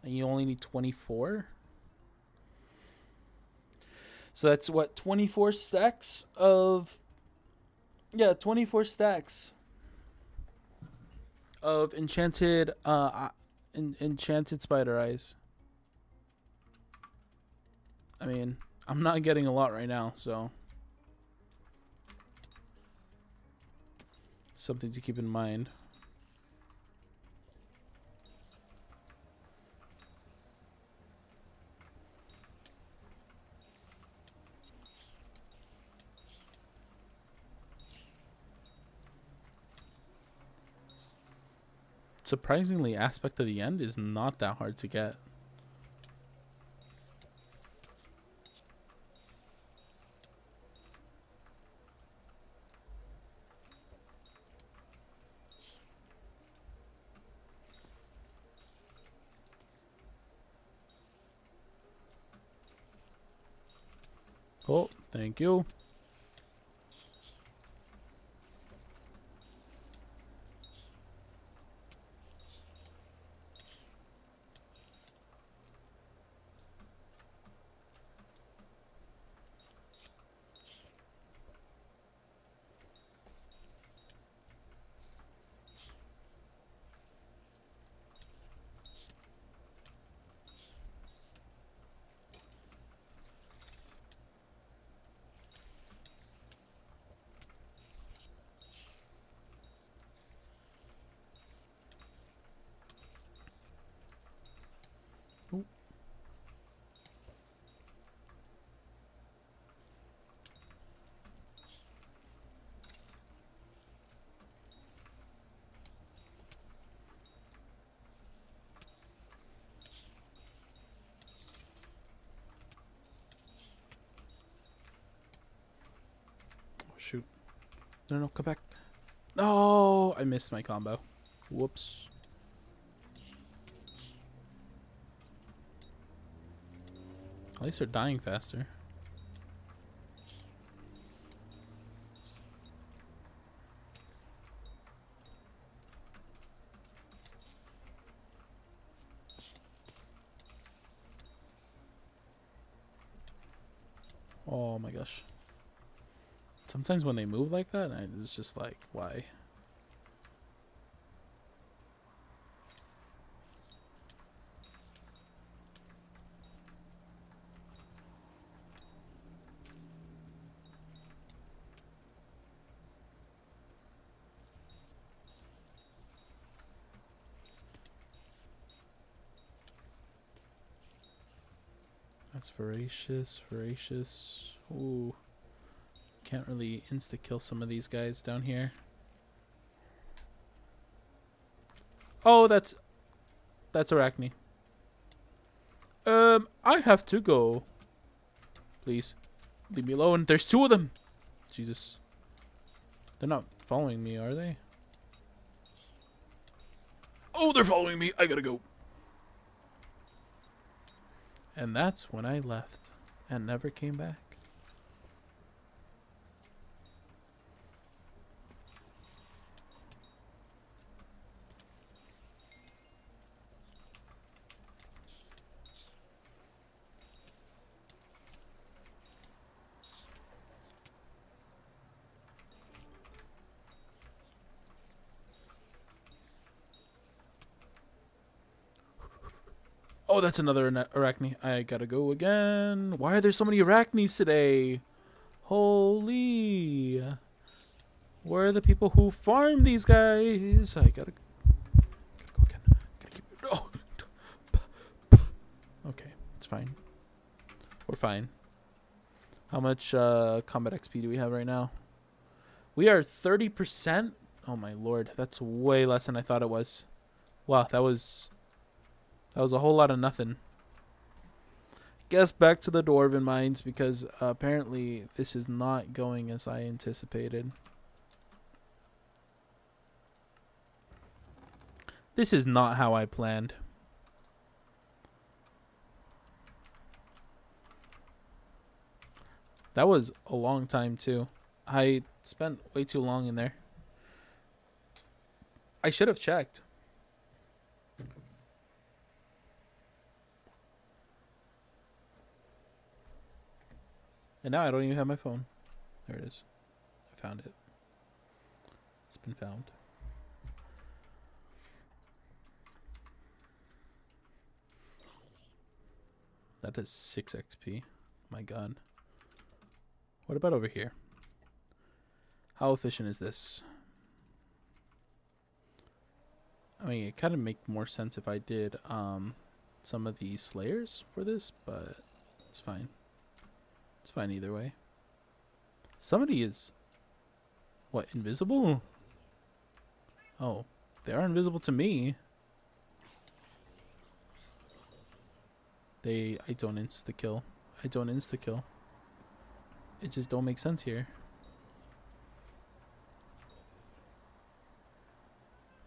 And you only need 24? So that's what, 24 stacks of... Yeah, 24 stacks of enchanted enchanted spider eyes. I mean, I'm not getting a lot right now, so something to keep in mind. Surprisingly, aspect of the end is not that hard to get. Oh, thank you. shoot. No, no, come back. No, I missed my combo. Whoops. At least they're dying faster. Oh my gosh. Sometimes when they move like that, it's just like, why? That's voracious, voracious. Ooh. Can't really insta-kill some of these guys down here. Oh, that's Arachne. I have to go. Please. Leave me alone. There's 2 of them. Jesus. They're not following me, are they? Oh, they're following me. I gotta go. And that's when I left and never came back. Oh, that's another Arachne. I gotta go again. Why are there so many Arachnes today? Holy. Where are the people who farm these guys? I gotta go again. Gotta keep, oh. Okay, it's fine. We're fine. How much combat XP do we have right now? We are 30%. Oh my lord, that's way less than I thought it was. Wow, that was a whole lot of nothing. Guess back to the Dwarven mines because apparently this is not going as I anticipated. This is not how I planned. That was a long time too. I spent way too long in there. I should have checked. And now I don't even have my phone. There it is. I found it. It's been found. That is 6 XP. My god. What about over here? How efficient is this? I mean, it kind of make more sense if I did some of the slayers for this, but it's fine. It's fine either way. Somebody is... What, invisible? Oh, they are invisible to me. I don't insta-kill. I don't insta-kill. It just don't make sense here.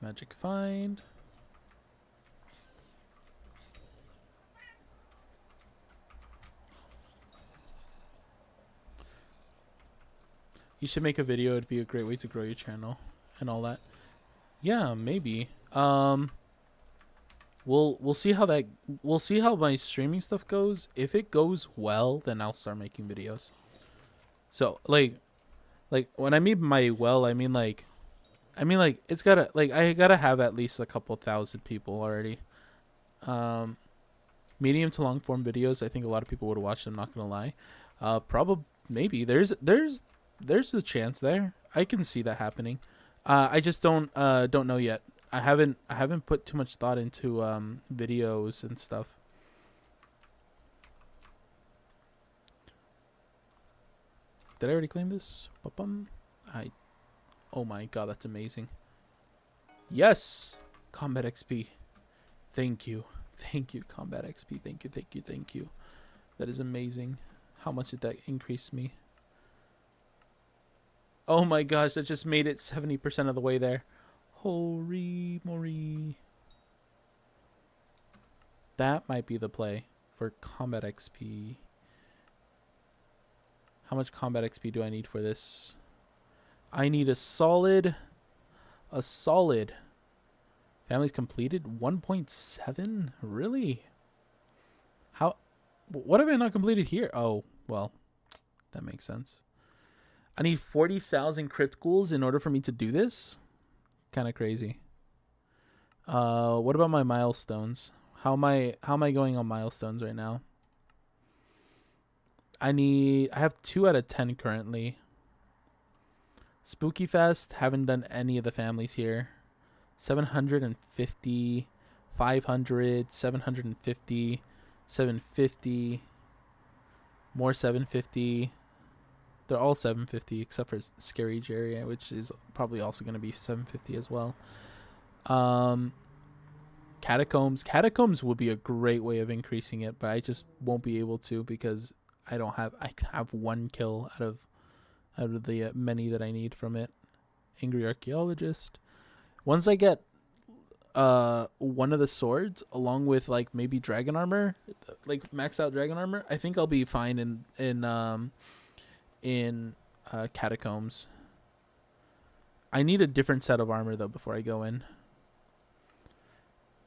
Magic find. You should make a video. It'd be a great way to grow your channel and all that. Yeah, maybe. We'll see how that we'll see how my streaming stuff goes. If it goes well, then I'll start making videos. So like when I mean my well, I mean like it's gotta I gotta have at least a couple thousand people already. Medium to long form videos, I think a lot of people would watch them, not gonna lie. Probably maybe there's a chance there. I can see that happening. I just don't know yet. I haven't put too much thought into videos and stuff. Did I already claim this? Oh my god, that's amazing. Yes! Combat XP. Thank you. Thank you, Combat XP. Thank you, thank you, thank you. That is amazing. How much did that increase me? Oh my gosh, that just made it 70% of the way there. Holy moly. That might be the play for combat XP. How much combat XP do I need for this? I need a solid. Family's completed 1.7? Really? How? What have I not completed here? Oh, well, that makes sense. I need 40,000 crypt ghouls in order for me to do this? Kind of crazy. What about my milestones? How am I going on milestones right now? I have 2 out of 10 currently. Spooky Fest, haven't done any of the families here. 750, 500, 750, 750, more 750. They're all 750 except for Scary Jerry, which is probably also going to be 750 as well. Catacombs would be a great way of increasing it, but I just won't be able to because I have 1 kill out of the many that I need from it. Angry Archaeologist. Once I get one of the swords along with like maybe dragon armor, like max out dragon armor, I think I'll be fine in catacombs. I need a different set of armor though before I go in.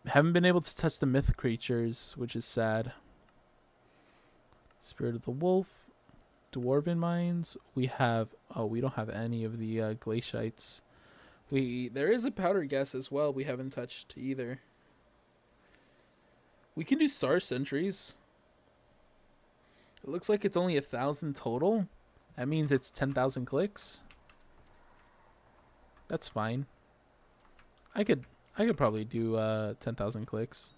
Haven't been able to touch the myth creatures, which is sad. Spirit of the Wolf, Dwarven Mines. We don't have any of the glaciites. There is a powder gas as well we haven't touched either. We can do star sentries. It looks like it's only 1,000 total. That means it's 10,000 clicks. That's fine. I could probably do 10,000 clicks.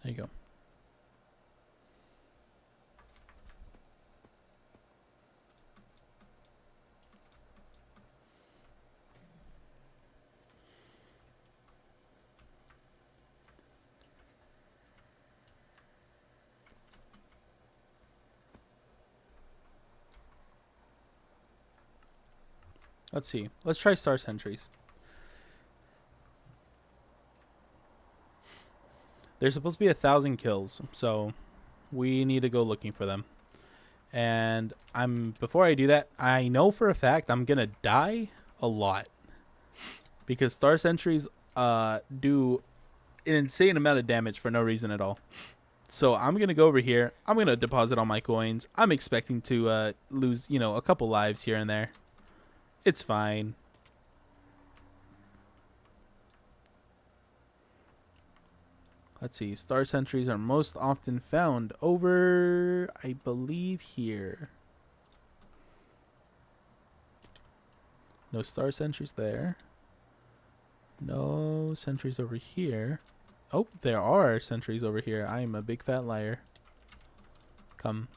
There you go. Let's see. Let's try star sentries. There's supposed to be 1,000 kills, so we need to go looking for them. And before I do that, I know for a fact I'm gonna die a lot because star sentries do an insane amount of damage for no reason at all. So I'm gonna go over here. I'm gonna deposit all my coins. I'm expecting to lose, a couple lives here and there. It's fine. Let's see. Star sentries are most often found over, I believe, here. No star sentries there. No sentries over here. Oh, there are sentries over here. I am a big fat liar. Come.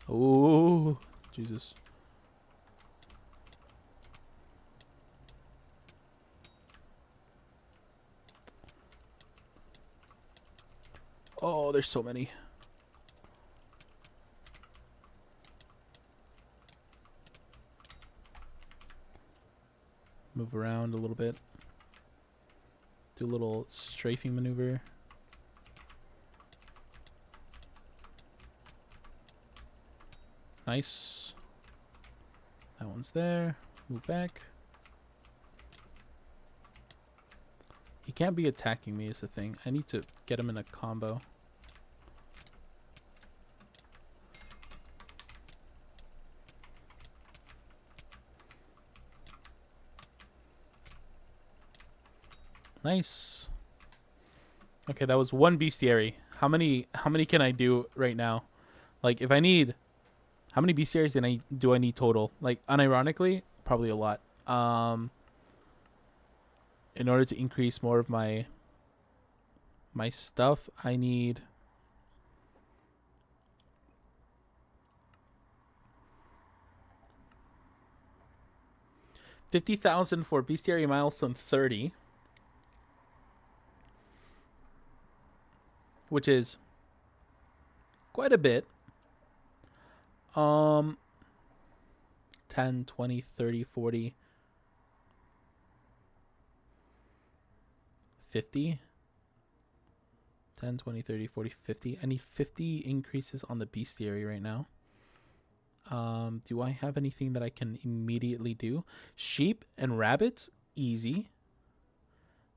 Oh, Jesus. Oh, there's so many. Move around a little bit. Do a little strafing maneuver. Nice. That one's there. Move back. He can't be attacking me is the thing. I need to get him in a combo. Nice. Okay, that was 1 bestiary. How many can I do right now? Like if I need, how many bestiaries do I need total? Like unironically, probably a lot. In order to increase more of my stuff, I need 50,000 for bestiary milestone 30. which is quite a bit. 10, 20, 30, 40, 50. 10, 20, 30, 40, 50. I need 50 increases on the bestiary right now. Do I have anything that I can immediately do? Sheep and rabbits, easy.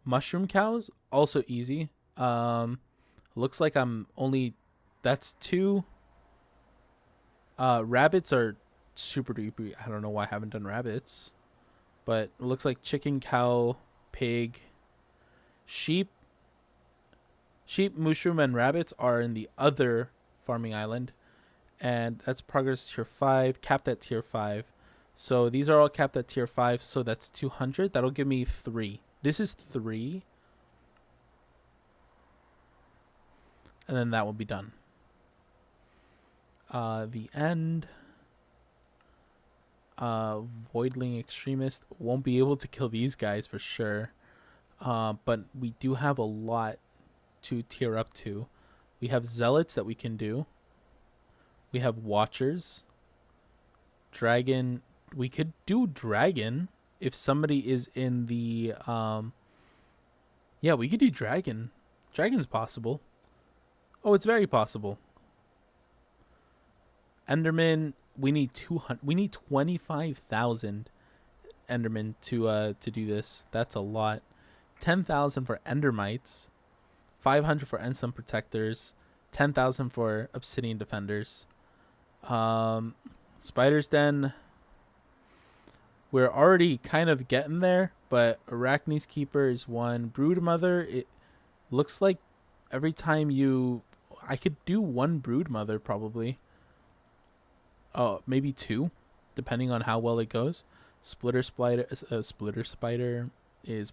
Mushroom cows, also easy. Looks like I'm only... That's 2. Rabbits are super duper. I don't know why I haven't done rabbits. But it looks like chicken, cow, pig, sheep, mushroom, and rabbits are in the other farming island. And that's progress tier 5, capped at tier 5. So these are all capped at tier 5, so that's 200. That'll give me 3. This is 3. And then that will be done. The end. Voidling Extremist. Won't be able to kill these guys for sure. But we do have a lot to tier up to. We have Zealots that we can do. We have Watchers. Dragon. We could do Dragon if somebody is in the... yeah, we could do Dragon. Dragon's possible. Oh, it's very possible. Enderman, we need 200. We need 25,000 Enderman to do this. That's a lot. 10,000 for Endermites, 500 for Ensign Protectors, 10,000 for Obsidian Defenders. Spider's Den. We're already kind of getting there, but Arachne's Keeper is 1. Broodmother, it looks like every time you... I could do 1 Broodmother probably. Oh, maybe 2, depending on how well it goes. Splitter Spider is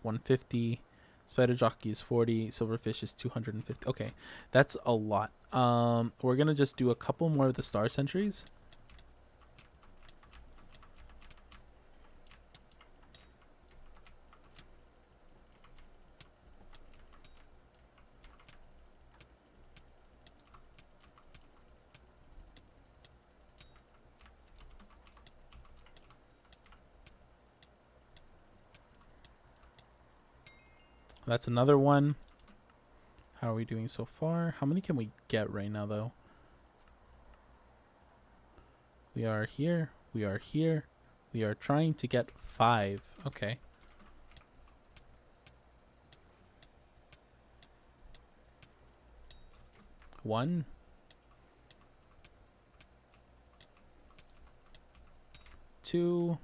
150. Spider Jockey is 40. Silverfish is 250. Okay, that's a lot. We're gonna just do a couple more of the Star Sentries. That's another one. How are we doing so far? How many can we get right now, though? We are here. We are here. We are trying to get 5. Okay. One. 2.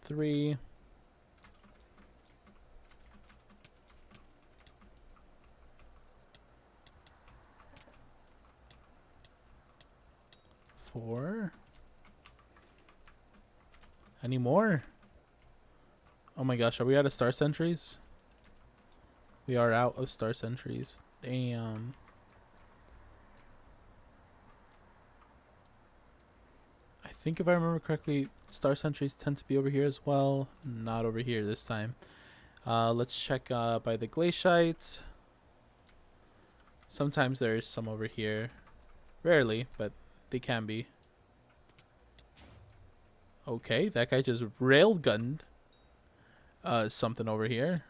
3. 4. Any more? Oh my gosh, are we out of Star Sentries? We are out of Star Sentries. Damn. I think if I remember correctly, Star Sentries tend to be over here as well. Not over here this time. Let's check by the Glaciite. Sometimes there is some over here. Rarely, but they can be. Okay, that guy just railgunned something over here.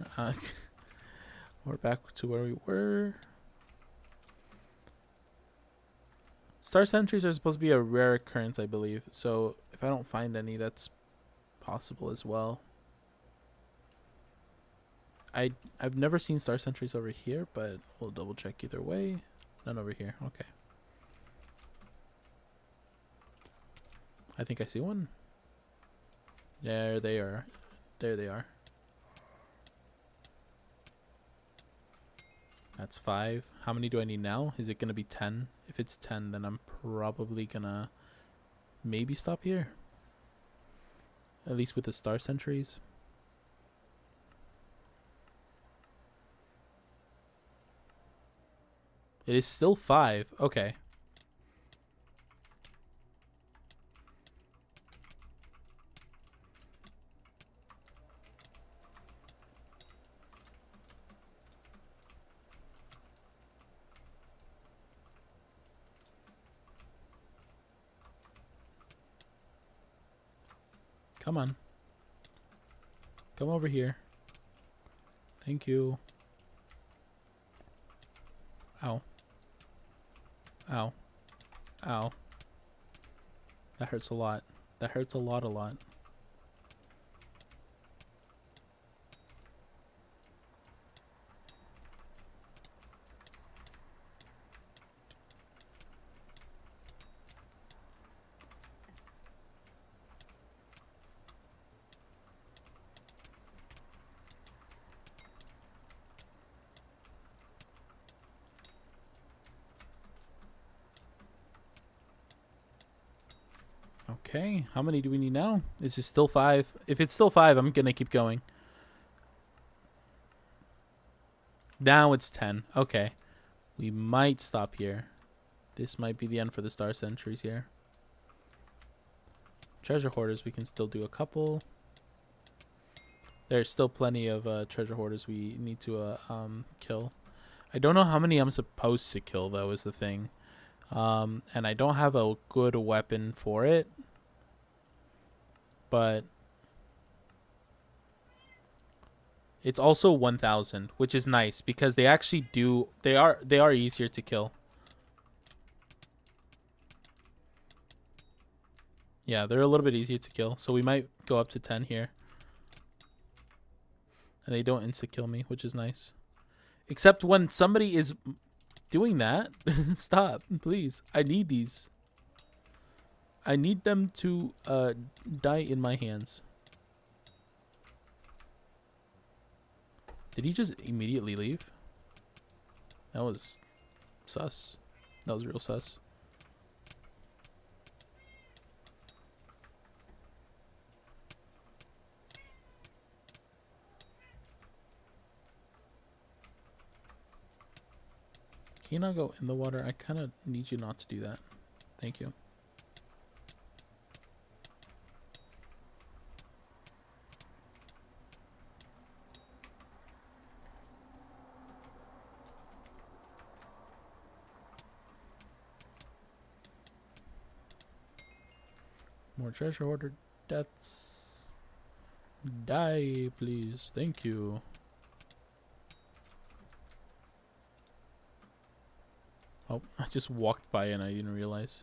We're back to where we were. Star Sentries are supposed to be a rare occurrence, I believe. So if I don't find any, that's possible as well. I've never seen Star Sentries over here, but we'll double check either way. None over here. Okay. I think I see one. There they are. There they are. That's 5. How many do I need now? Is it going to be 10? If it's 10, then I'm probably going to maybe stop here. At least with the Star Sentries. It is still 5. Okay. Come on. Come over here. Thank you. Ow. Ow. Ow. That hurts a lot. That hurts a lot, a lot. Okay, how many do we need now? Is it still 5? If it's still 5, I'm gonna keep going. Now it's 10. Okay. We might stop here. This might be the end for the Star Sentries here. Treasure Hoarders, we can still do a couple. There's still plenty of treasure hoarders we need to kill. I don't know how many I'm supposed to kill, though, is the thing. And I don't have a good weapon for it. But it's also 1,000, which is nice because they actually do. They are easier to kill. Yeah, they're a little bit easier to kill, so we might go up to 10 here. And they don't insta-kill me, which is nice. Except when somebody is doing that. Stop, please. I need these. I need them to die in my hands. Did he just immediately leave? That was sus. That was real sus. Can you not go in the water? I kind of need you not to do that. Thank you. More treasure hoarder deaths. Die, please. Thank you. Oh, I just walked by and I didn't realize.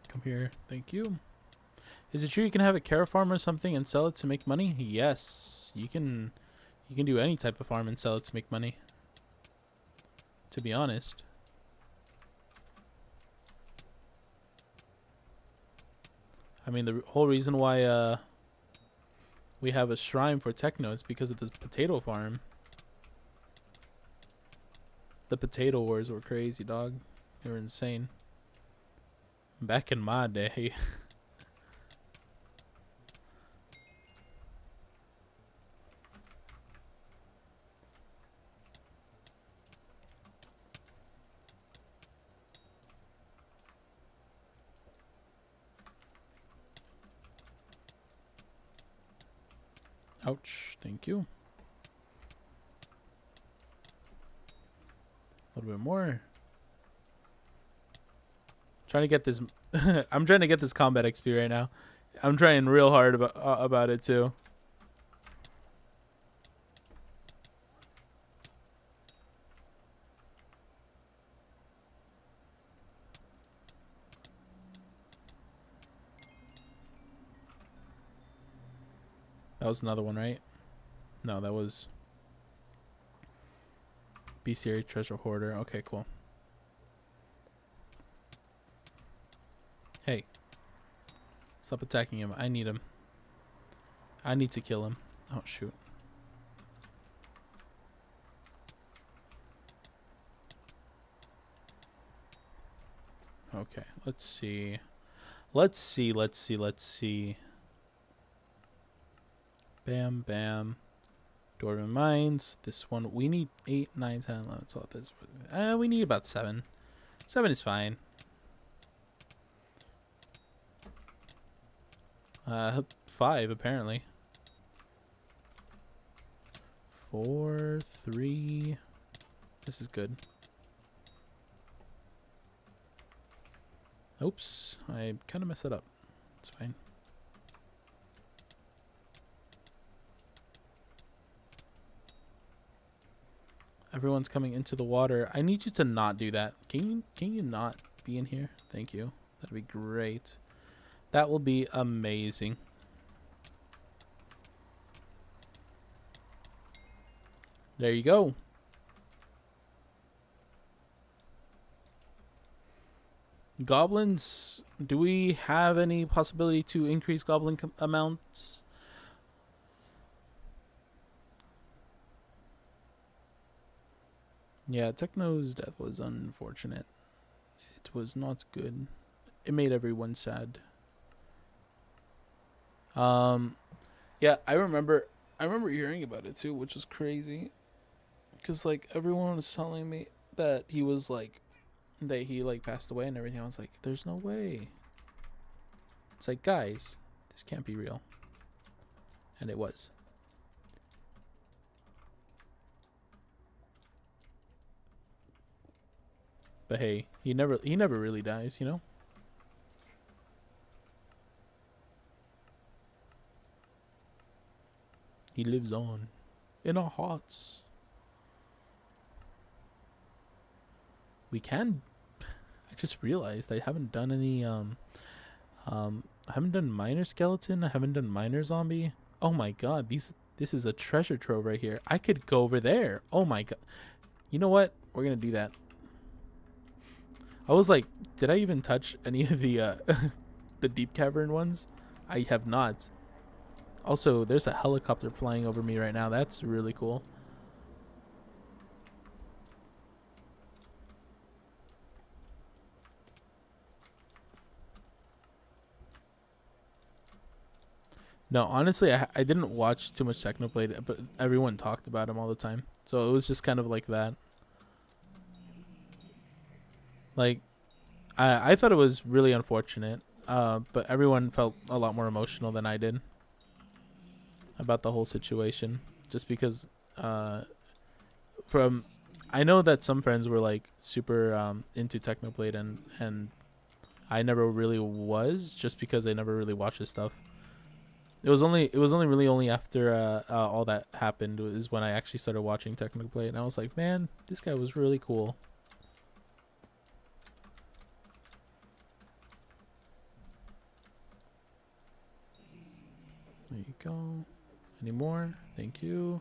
Come here. Thank you. Is it true you can have a carrot farm or something and sell it to make money? Yes. You can do any type of farm and sell it to make money. To be honest. I mean, the whole reason why we have a shrine for Techno is because of this potato farm. The potato wars were crazy, dog. They were insane. Back in my day. Ouch. Thank you. A little bit more. Trying to get this. I'm trying to get this combat XP right now. I'm trying real hard about it too. That was another one, right? No, that was bestiary treasure hoarder. Okay, cool. Hey. Stop attacking him. I need him. I need to kill him. Oh, shoot. Okay, let's see. Let's see. Bam, bam. Dwarven Mines. This one, we need 8, 9, 10, 11, 12. This, we need about 7. 7 is fine. 5, apparently. 4, 3. This is good. Oops, I kind of messed it up. It's fine. Everyone's coming into the water. I need you to not do that. Can you not be in here? Thank you. That'd be great. That will be amazing. There you go. Goblins, do we have any possibility to increase goblin amounts? Yeah, Techno's death was unfortunate. It was not good. It made everyone sad. Yeah, I remember hearing about it too, which was crazy. Cause like everyone was telling me that he was like that he like passed away and everything. I was like, there's no way. It's like, guys, this can't be real. And it was. But hey, he never really dies, you know? He lives on in our hearts. We can, I just realized I haven't done any I haven't done miner skeleton, I haven't done miner zombie. Oh my god, this is a treasure trove right here. I could go over there. Oh my god. You know what? We're gonna do that. I was like, did I even touch any of the the deep cavern ones? I have not. Also, there's a helicopter flying over me right now. That's really cool. No, honestly, I didn't watch too much Technoblade, but everyone talked about him all the time. So it was just kind of like that. Like, I thought it was really unfortunate, but everyone felt a lot more emotional than I did about the whole situation. Just because, from, I know that some friends were like super into Technoblade, and I never really was, just because I never really watched his stuff. It was only really after all that happened is when I actually started watching Technoblade, and I was like, man, this guy was really cool. There you go. Any more? Thank you.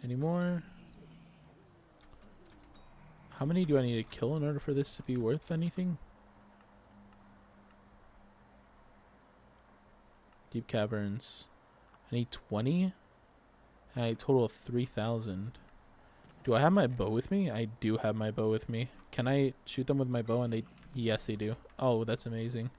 Any more? How many do I need to kill in order for this to be worth anything? Deep caverns. I need 20. And I total of 3,000. Do I have my bow with me? I do have my bow with me. Can I shoot them with my bow? And they, yes, they do. Oh, that's amazing.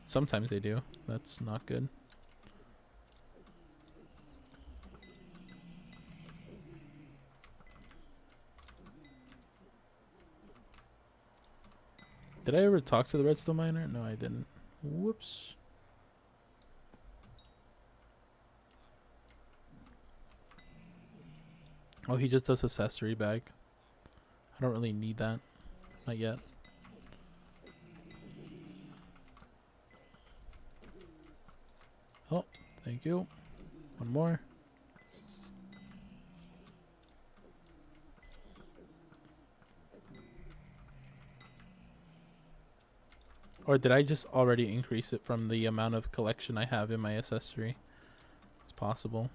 Sometimes they do. That's not good. Did I ever talk to the redstone miner? No, I didn't. Whoops. Oh, he just does accessory bag. I don't really need that. Not yet. Oh, thank you. One more. Or did I just already increase it from the amount of collection I have in my accessory? It's possible.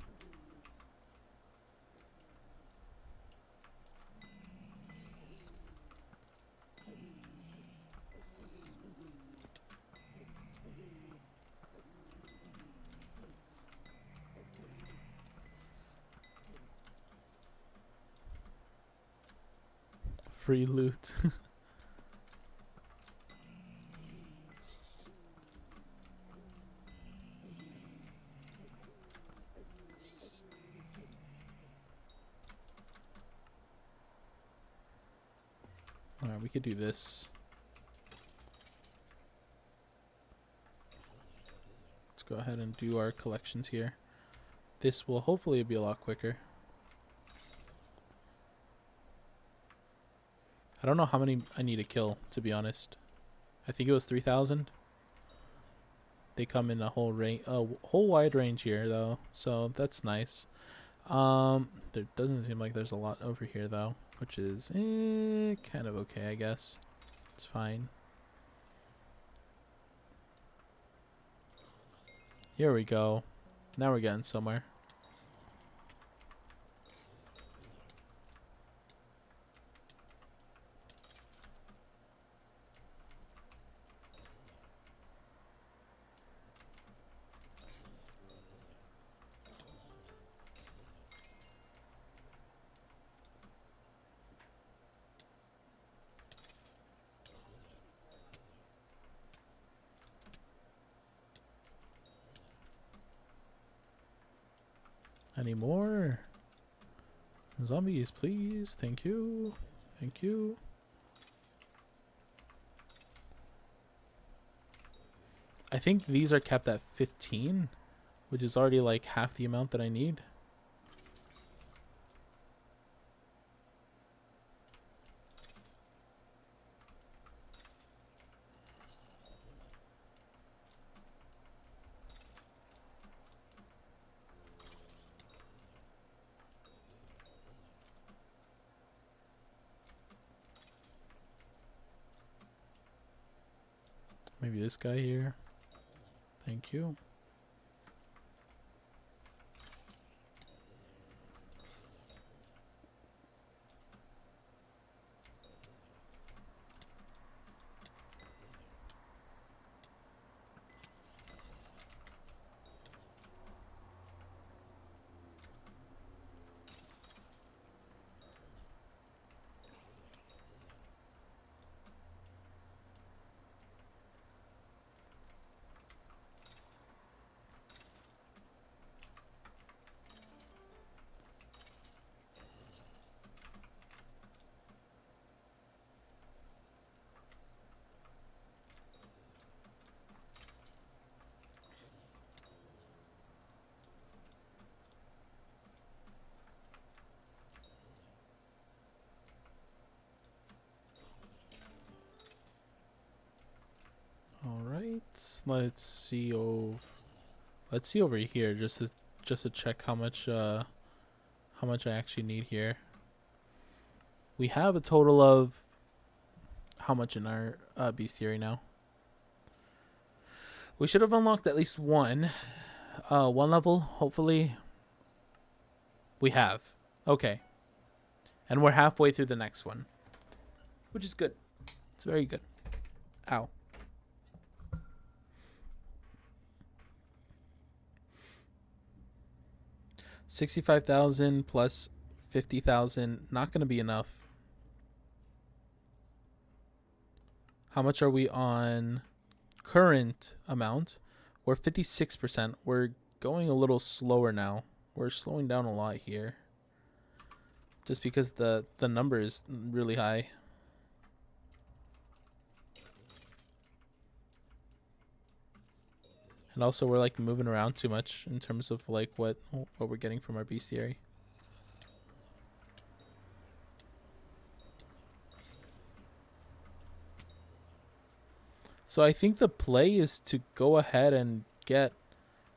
Free loot. Alright, we could do this. Let's go ahead and do our collections here. This will hopefully be a lot quicker. I don't know how many I need to kill, to be honest. I think it was 3,000. They come in a whole range, a whole wide range here, though, so that's nice. There doesn't seem like there's a lot over here, though, which is kind of okay, I guess. It's fine. Here we go. Now we're getting somewhere. Any more? Zombies, please. Thank you. Thank you. I think these are kept at 15, which is already like half the amount that I need. Maybe this guy here. Thank you. Let's see over here just to check how much I actually need here. We have a total of how much in our bestiary now? We should have unlocked at least one level, hopefully. We have. Okay. And we're halfway through the next one, which is good. It's very good. Ow. $65,000 plus 50,000, not going to be enough. How much are we on current amount? We're 56%. We're going a little slower now. We're slowing down a lot here. Just because the number is really high. And also we're like moving around too much in terms of like what we're getting from our bestiary. So I think the play is to go ahead and get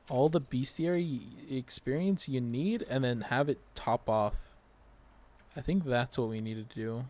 all the bestiary experience you need and then have it top off. I think that's what we need to do.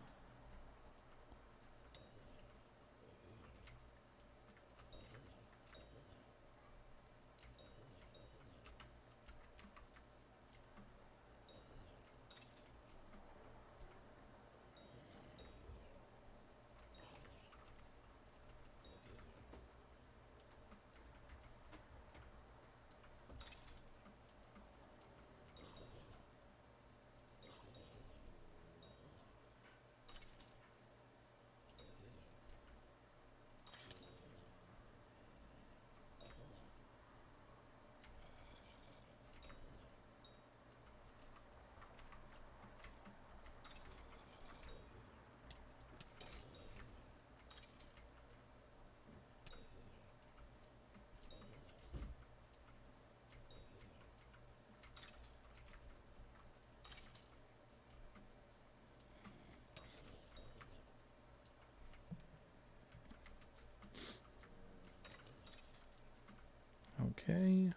Okay.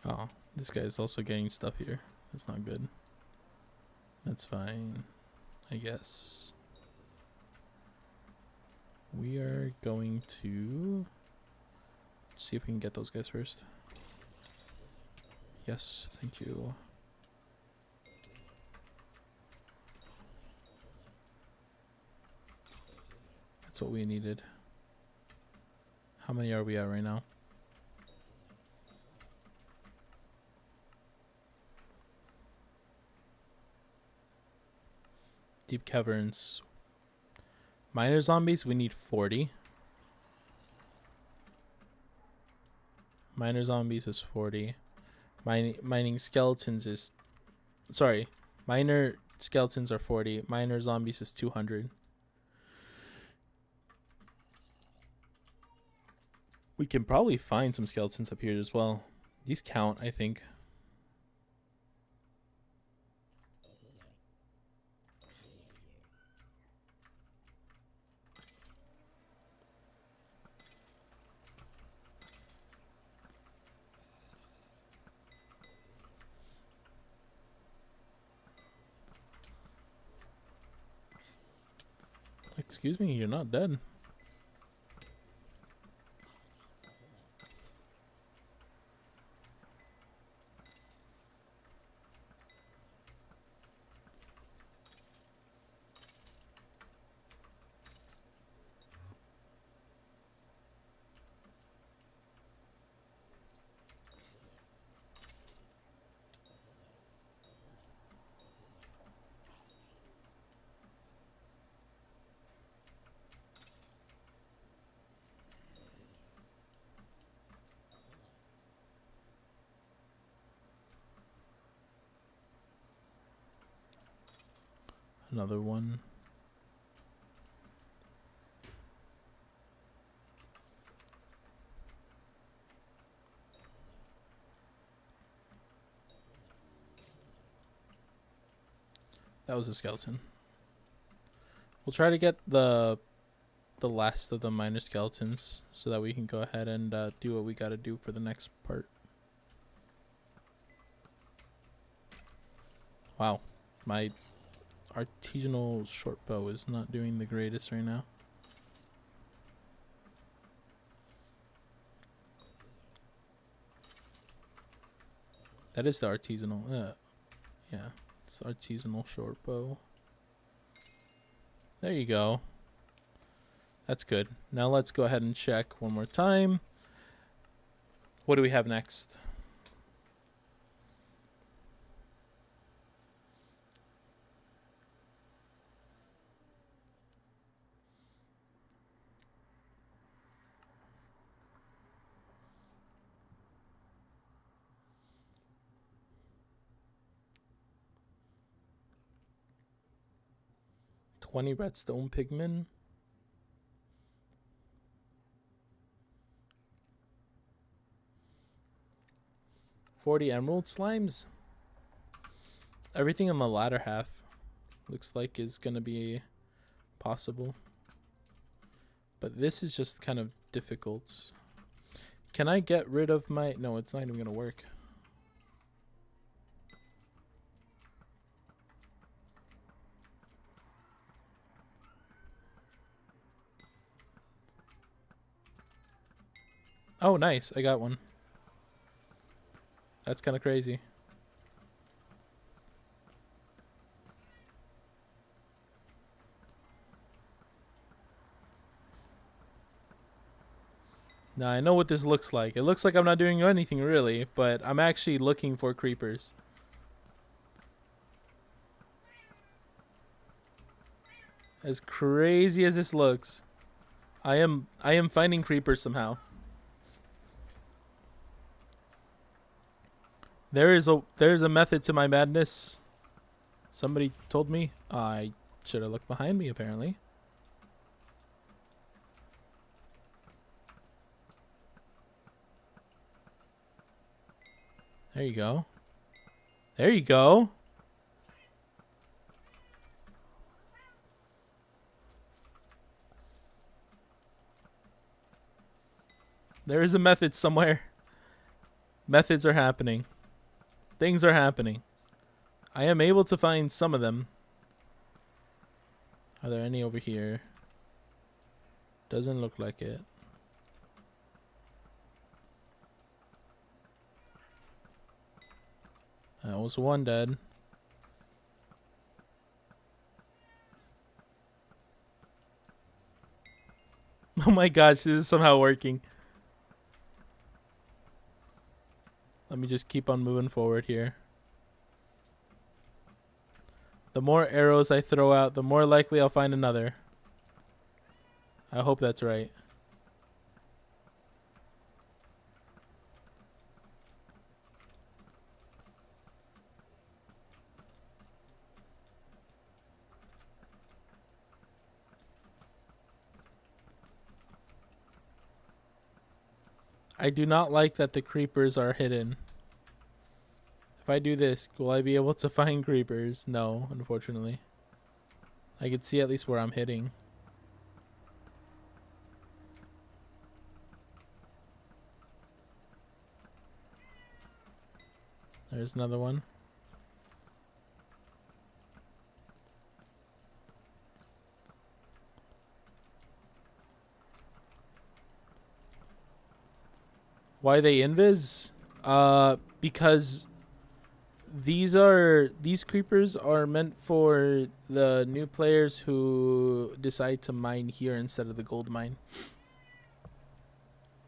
Oh, this guy's also getting stuff here. That's not good. That's fine, I guess. We are going to see if we can get those guys first. Yes, thank you. That's what we needed. How many are we at right now? Deep caverns. Miner zombies, we need 40. Miner zombies is 40. Mining skeletons is... Sorry. Miner skeletons are 40. Miner zombies is 200. We can probably find some skeletons up here as well. These count, I think. Excuse me, you're not dead. Another one. That was a skeleton. We'll try to get the last of the miner skeletons so that we can go ahead and do what we gotta do for the next part. Wow, my artisanal short bow is not doing the greatest right now. That is the artisanal. Yeah, it's the artisanal short bow. There you go. That's good. Now let's go ahead and check one more time. What do we have next? $20 redstone pigmen. 40 emerald slimes. Everything in the latter half looks like is gonna be possible, but this is just kind of difficult. Can I get rid of my... No, it's not even gonna work. Oh, nice. I got one. That's kind of crazy. Now, I know what this looks like. It looks like I'm not doing anything really, but I'm actually looking for creepers. As crazy as this looks, I am finding creepers somehow. There's a method to my madness. Somebody told me. I should have looked behind me, apparently. There you go. There you go. There is a method somewhere. Methods are happening. Things are happening. I am able to find some of them. Are there any over here? Doesn't look like it. That was one dead. Oh my gosh, this is somehow working. Let me just keep on moving forward here. The more arrows I throw out, the more likely I'll find another. I hope that's right. I do not like that the creepers are hidden. If I do this, will I be able to find creepers? No, unfortunately. I could see at least where I'm hitting. There's another one. Why they invis? Because these creepers are meant for the new players who decide to mine here instead of the gold mine.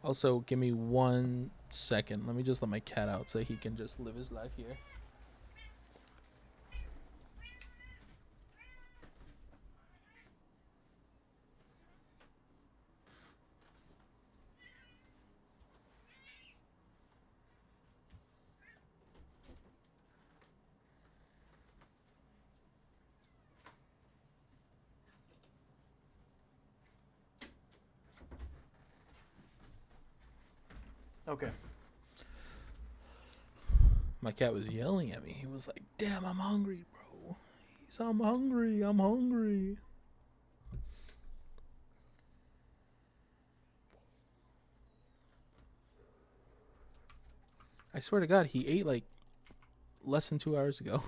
Also, give me 1 second. Let me just let my cat out so he can just live his life here. Okay. My cat was yelling at me. He was like, "Damn, I'm hungry, bro." He's, "I'm hungry. I'm hungry." I swear to God, he ate like less than 2 hours ago.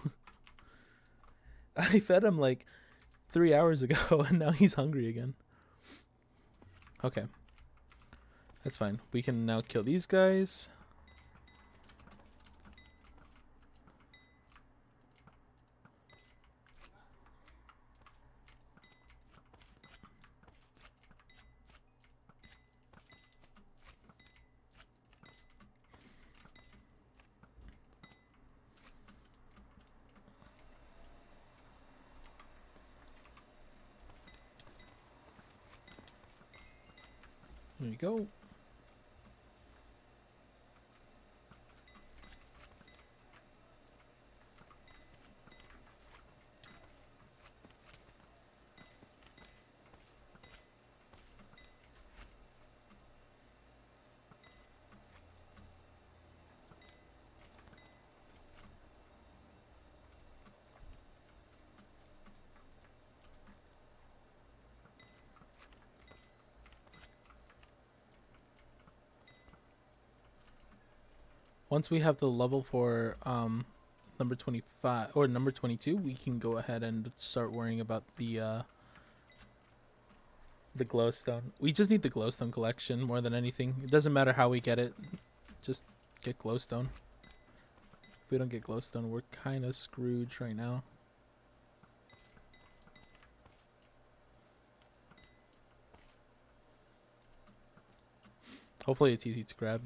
I fed him like 3 hours ago, and now he's hungry again. Okay. That's fine. We can now kill these guys. There you go. Once we have the level for number 25 or number 22, we can go ahead and start worrying about the glowstone. We just need the glowstone collection more than anything. It doesn't matter how we get it. Just get glowstone. If we don't get glowstone, we're kind of screwed right now. Hopefully it's easy to grab.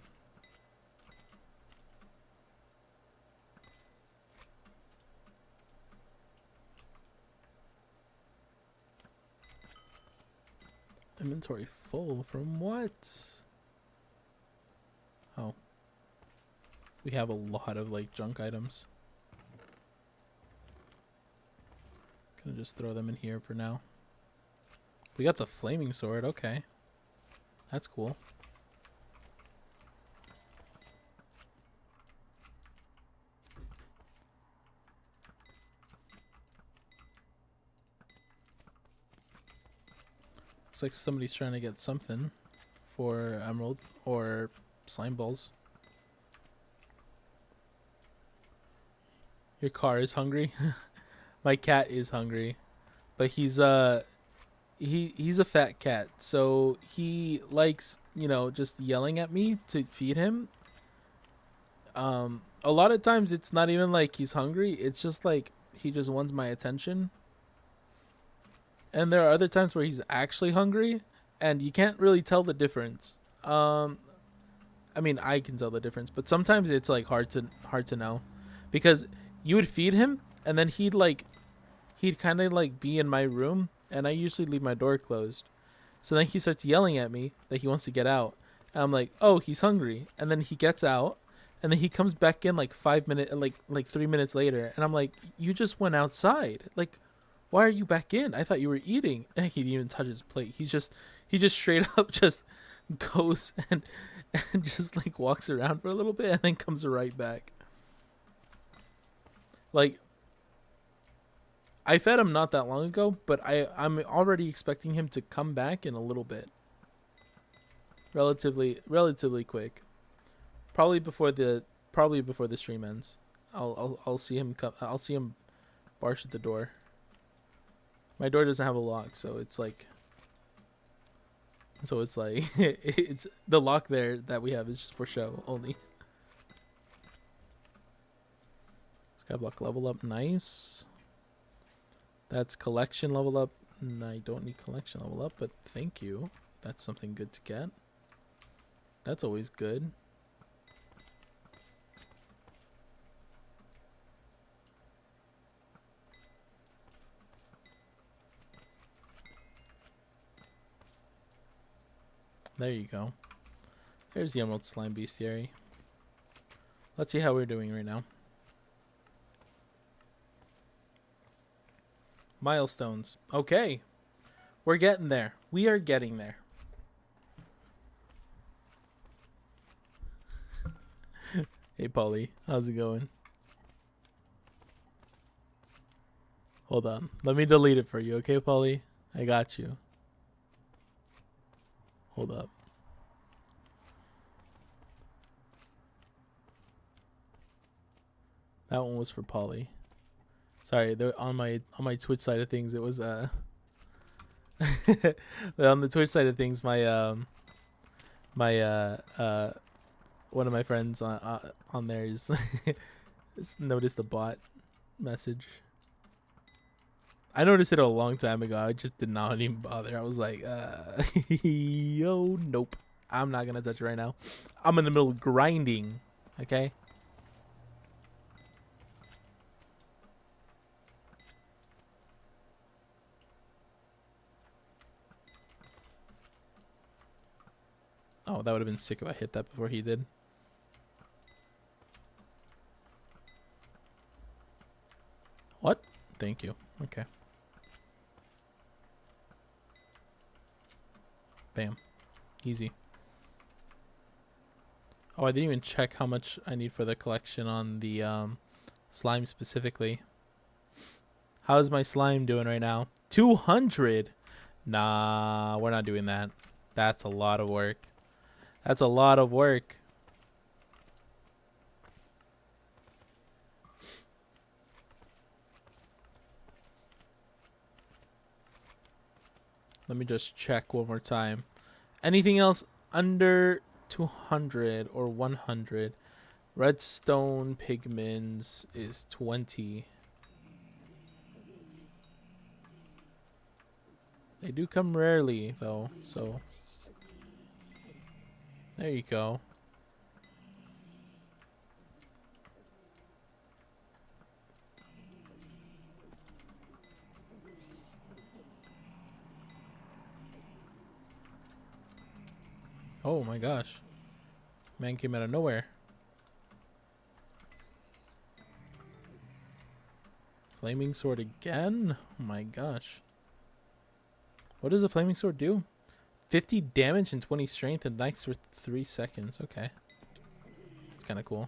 Inventory full from what? Oh. We have a lot of like junk items. Gonna just throw them in here for now. We got the flaming sword, okay. That's cool. Looks like somebody's trying to get something for emerald or slime balls. Your car is hungry. My cat is hungry, but he's a fat cat, so he likes, you know, just yelling at me to feed him. A lot of times it's not even like he's hungry, it's just like he just wants my attention. And there are other times where he's actually hungry and you can't really tell the difference. I mean, I can tell the difference, but sometimes it's like hard to know, because you would feed him and then he'd kind of like be in my room, and I usually leave my door closed. So then he starts yelling at me that he wants to get out. And I'm like, "Oh, he's hungry." And then he gets out, and then he comes back in like 5 minutes, like 3 minutes later, and I'm like, "You just went outside. Like, why are you back in? I thought you were eating." And he didn't even touch his plate. He just straight up just goes and just like walks around for a little bit and then comes right back. Like, I fed him not that long ago, but I'm already expecting him to come back in a little bit. Relatively quick. Probably before the stream ends. I'll see him come. I'll see him barge at the door. My door doesn't have a lock, so it's like it's the lock there that we have is just for show only. Skyblock level up, nice. That's collection level up. I don't need collection level up, but thank you. That's something good to get. That's always good. There you go. There's the Emerald Slime Bestiary. Let's see how we're doing right now. Milestones. Okay. We're getting there. We are getting there. Hey, Polly. How's it going? Hold on. Let me delete it for you, okay, Polly? I got you. Hold up. That one was for Polly. Sorry, on my Twitch side of things, it was on the Twitch side of things, my one of my friends on there is noticed the bot message. I noticed it a long time ago. I just did not even bother. I was like, yo, nope. I'm not gonna touch it right now. I'm in the middle of grinding. Okay. Oh, that would have been sick if I hit that before he did. What? Thank you. Okay. Bam. Easy. Oh, I didn't even check how much I need for the collection on the slime specifically. How's my slime doing right now? 200? Nah, we're not doing that. That's a lot of work. That's a lot of work. Let me just check one more time. Anything else under 200 or 100? Redstone pigments is 20. They do come rarely though, so there you go. Oh my gosh. Man came out of nowhere. Flaming sword again? Oh my gosh. What does the flaming sword do? 50 damage and 20 strength and knifes for 3 seconds. Okay. It's kind of cool.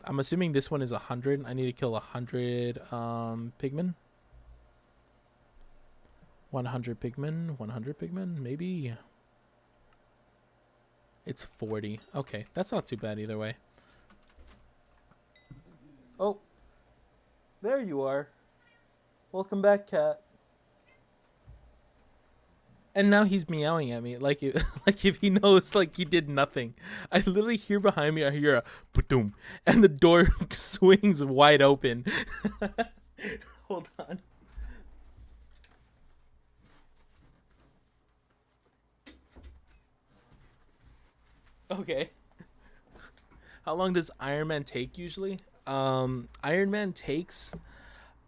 I'm assuming this one is 100. I need to kill 100 pigmen. 100 pigmen. 100 pigmen? Maybe. It's 40. Okay. That's not too bad either way. Oh. There you are. Welcome back, cat. And now he's meowing at me like like if he knows like he did nothing. I literally hear behind me, I hear a boom, and the door swings wide open. Hold on. Okay. How long does Iron Man take usually? Iron Man takes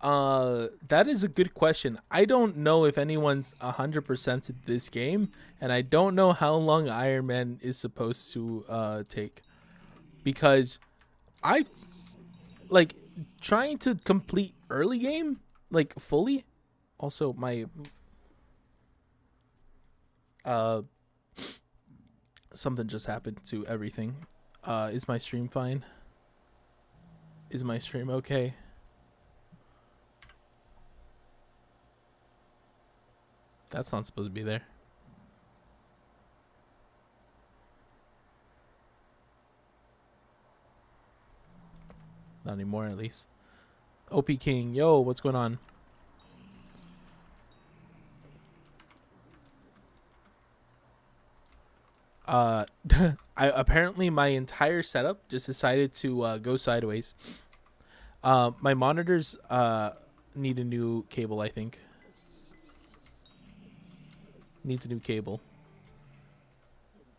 that is a good question. I don't know if anyone's 100% in this game, and I don't know how long Iron Man is supposed to take, because I've like trying to complete early game like fully. Also, my something just happened to everything. Is my stream fine? Is my stream okay? That's not supposed to be there. Not anymore, at least. OP King, yo, what's going on? Apparently my entire setup just decided to go sideways. My monitors need a new cable, I think. Needs a new cable.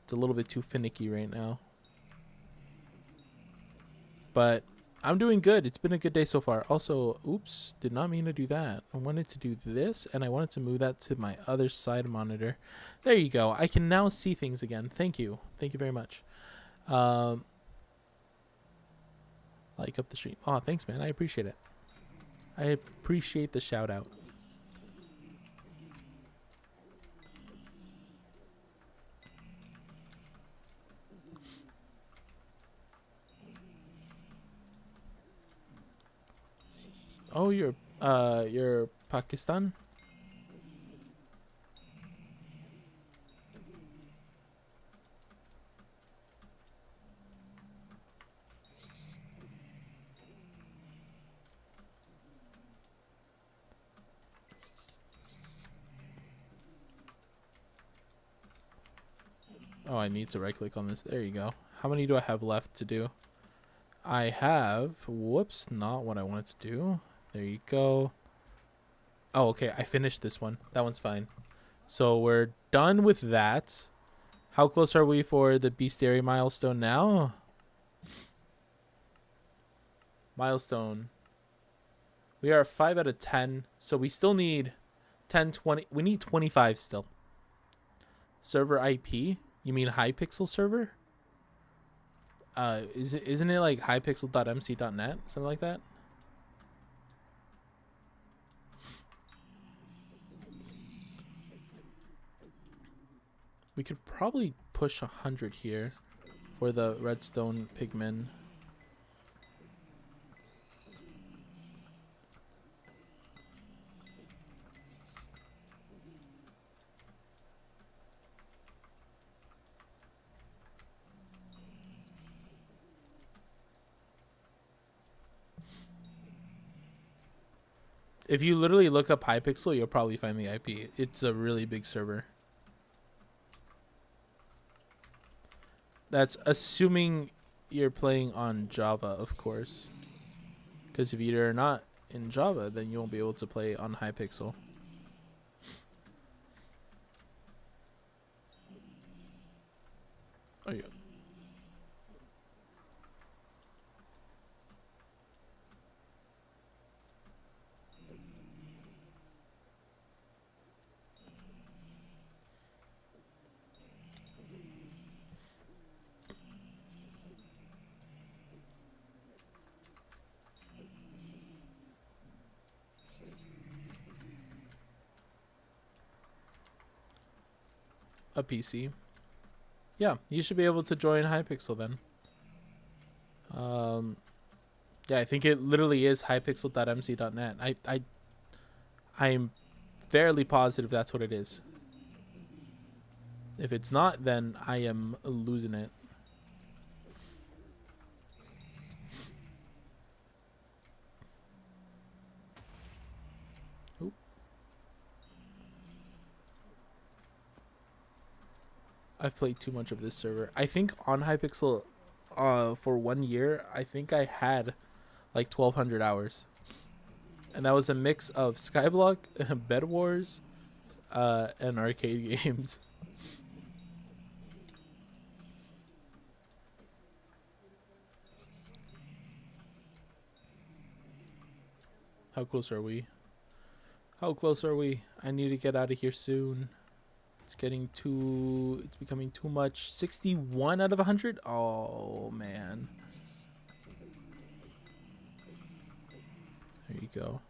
It's a little bit too finicky right now. But I'm doing good. It's been a good day so far. Also, oops, did not mean to do that. I wanted to do this, and I wanted to move that to my other side monitor. There you go. I can now see things again. Thank you. Thank you very much. Like up the stream. Oh, thanks, man. I appreciate it. I appreciate the shout out. Oh, you're Pakistan? Oh, I need to right click on this. There you go. How many do I have left to do? I have, whoops, not what I wanted to do. There you go. Oh, okay. I finished this one. That one's fine. So we're done with that. How close are we for the bestiary milestone now? Milestone. We are 5 out of 10. So we still need 10, 20. We need 25 still. Server IP? You mean Hypixel server? Isn't it like hypixel.mc.net? Something like that? We could probably push 100 here for the redstone pigmen. If you literally look up Hypixel, you'll probably find the IP. It's a really big server. That's assuming you're playing on Java, of course. Because if you're not in Java, then you won't be able to play on Hypixel. Oh, yeah. a PC. Yeah, you should be able to join Hypixel then. Yeah, I think it literally is hypixel.mc.net. I'm fairly positive that's what it is. If it's not, then I am losing it. Oop. I've played too much of this server. I think on Hypixel, for 1 year, I think I had like 1,200 hours. And that was a mix of Skyblock, Bed Wars, and arcade games. How close are we? How close are we? I need to get out of here soon. It's becoming too much. 61 out of 100? Oh, man. There you go.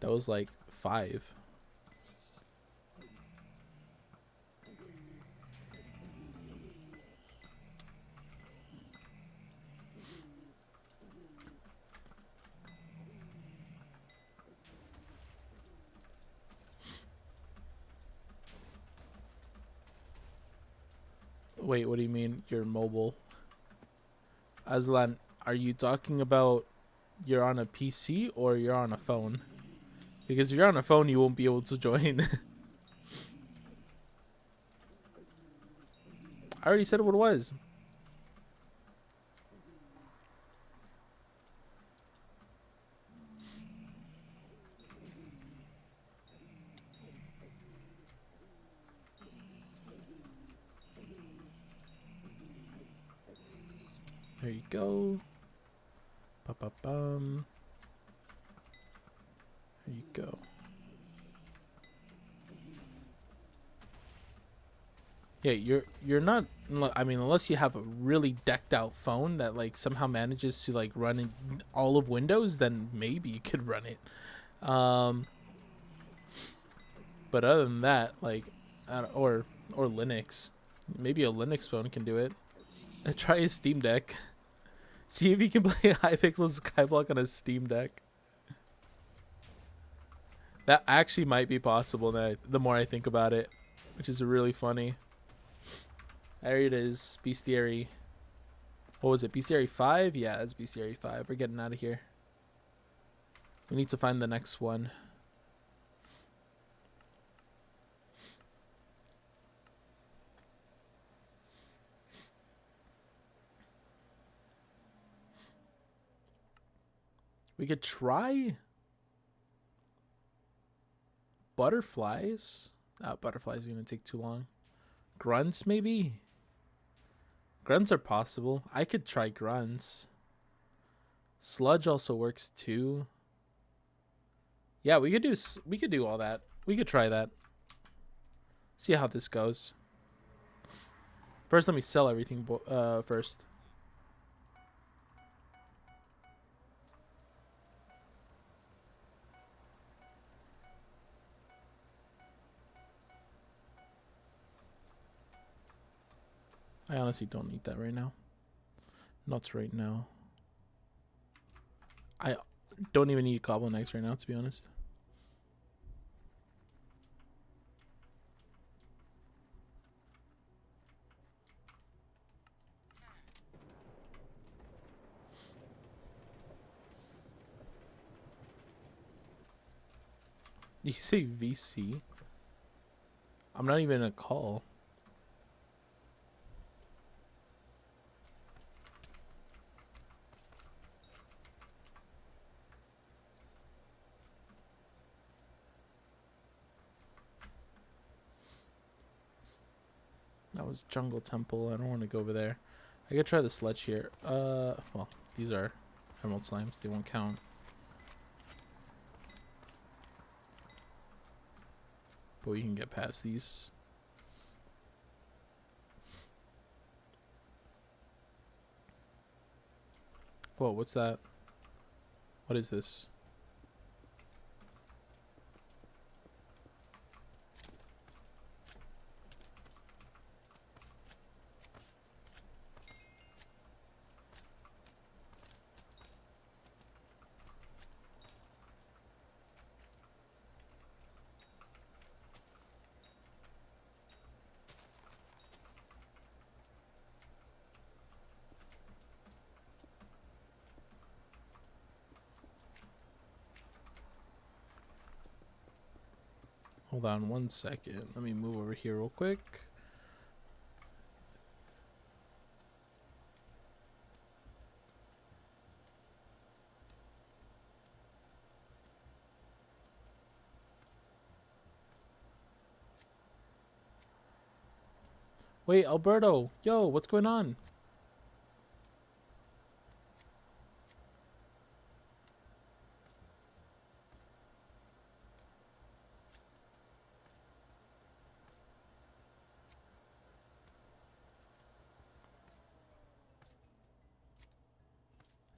That was like 5. Wait, what do you mean you're mobile? Aslan, are you talking about you're on a PC or you're on a phone? Because if you're on a phone, you won't be able to join. I already said what it was. There you go. Ba-ba-bum. There you go. Yeah, you're not. I mean, unless you have a really decked out phone that like somehow manages to like run in all of Windows, then maybe you could run it. But other than that, like, or Linux, maybe a Linux phone can do it. Try a Steam Deck. See if you can play Hypixel Skyblock on a Steam Deck. That actually might be possible now, the more I think about it, which is really funny. There it is, Bestiary. What was it, Bestiary 5? Yeah, it's Bestiary 5. We're getting out of here. We need to find the next one. We could try butterflies. Butterflies are going to take too long. Grunts, maybe? Grunts are possible. I could try grunts. Sludge also works too. Yeah, we could do all that. We could try that. See how this goes. First, let me sell everything first. I honestly don't need that right now. Not right now. I don't even need goblin eggs right now, to be honest. You say VC? I'm not even a call. That was Jungle Temple. I don't want to go over there. I could try the sledge here. Well, these are emerald slimes. They won't count. But we can get past these. Whoa, what's that? What is this? Hold on 1 second. Let me move over here real quick. Wait, Alberto. Yo, what's going on?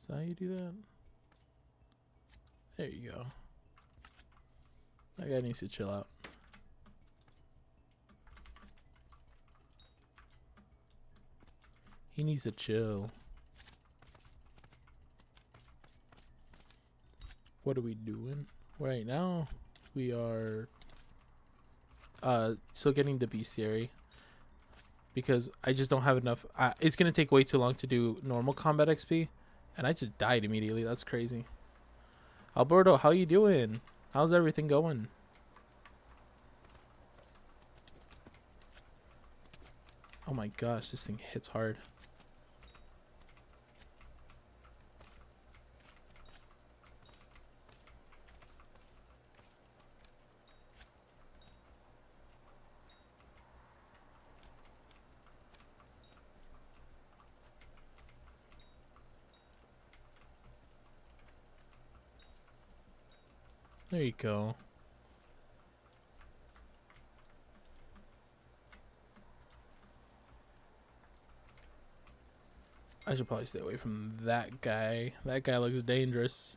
Is that how you do that? There you go. That guy needs to chill out. He needs to chill. What are we doing? Right now, we are still getting the bestiary. Because I just don't have enough. It's going to take way too long to do normal combat XP. And I just died immediately. That's crazy. Alberto, how you doing? How's everything going? Oh my gosh, this thing hits hard. There you go. I should probably stay away from that guy. That guy looks dangerous.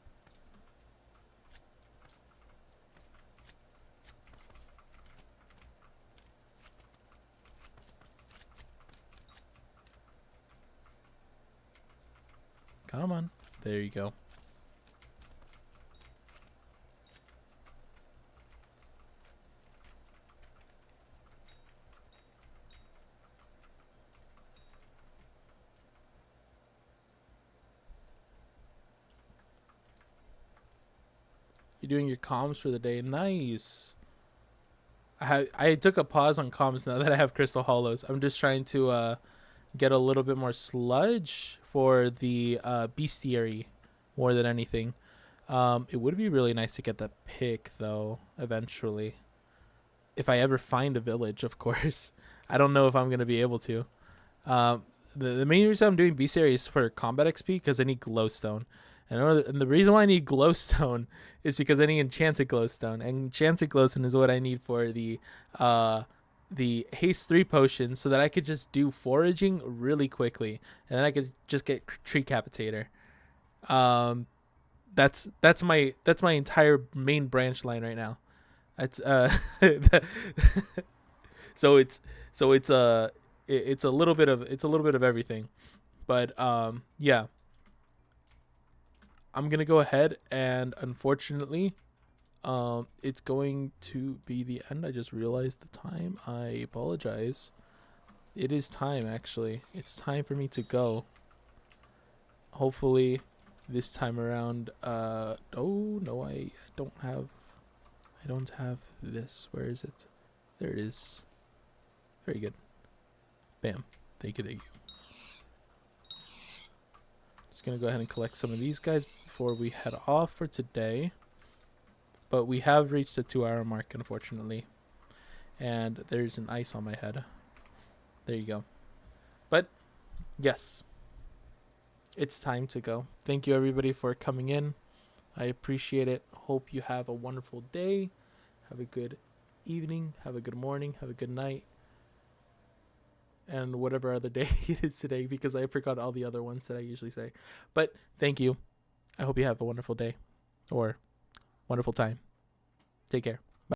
Come on. There you go. You're doing your comms for the day. Nice. I took a pause on comms now that I have crystal hollows. I'm just trying to get a little bit more sludge for the bestiary more than anything. It would be really nice to get that pick though eventually. If I ever find a village, of course. I don't know if I'm gonna be able to. The main reason I'm doing bestiary is for combat XP because I need glowstone. And the reason why I need glowstone is because I need enchanted glowstone. And enchanted glowstone is what I need for the haste 3 potion so that I could just do foraging really quickly. And then I could just get tree capitator. That's my entire main branch line right now. It's so it's a little bit of everything. But yeah. I'm gonna go ahead and unfortunately it's going to be the end. I just realized the time. I apologize. It is time, actually. It's time for me to go. Hopefully this time around oh no, I don't have this. Where is it? There it is. Very good. Bam. Thank you. Just gonna go ahead and collect some of these guys before we head off for today. But we have reached the 2-hour mark, unfortunately. And there's an ice on my head. There you go. But yes, it's time to go. Thank you everybody for coming in. I appreciate it. Hope you have a wonderful day. Have a good evening. Have a good morning. Have a good night. And whatever other day it is today, because I forgot all the other ones that I usually say. But thank you. I hope you have a wonderful day or wonderful time. Take care.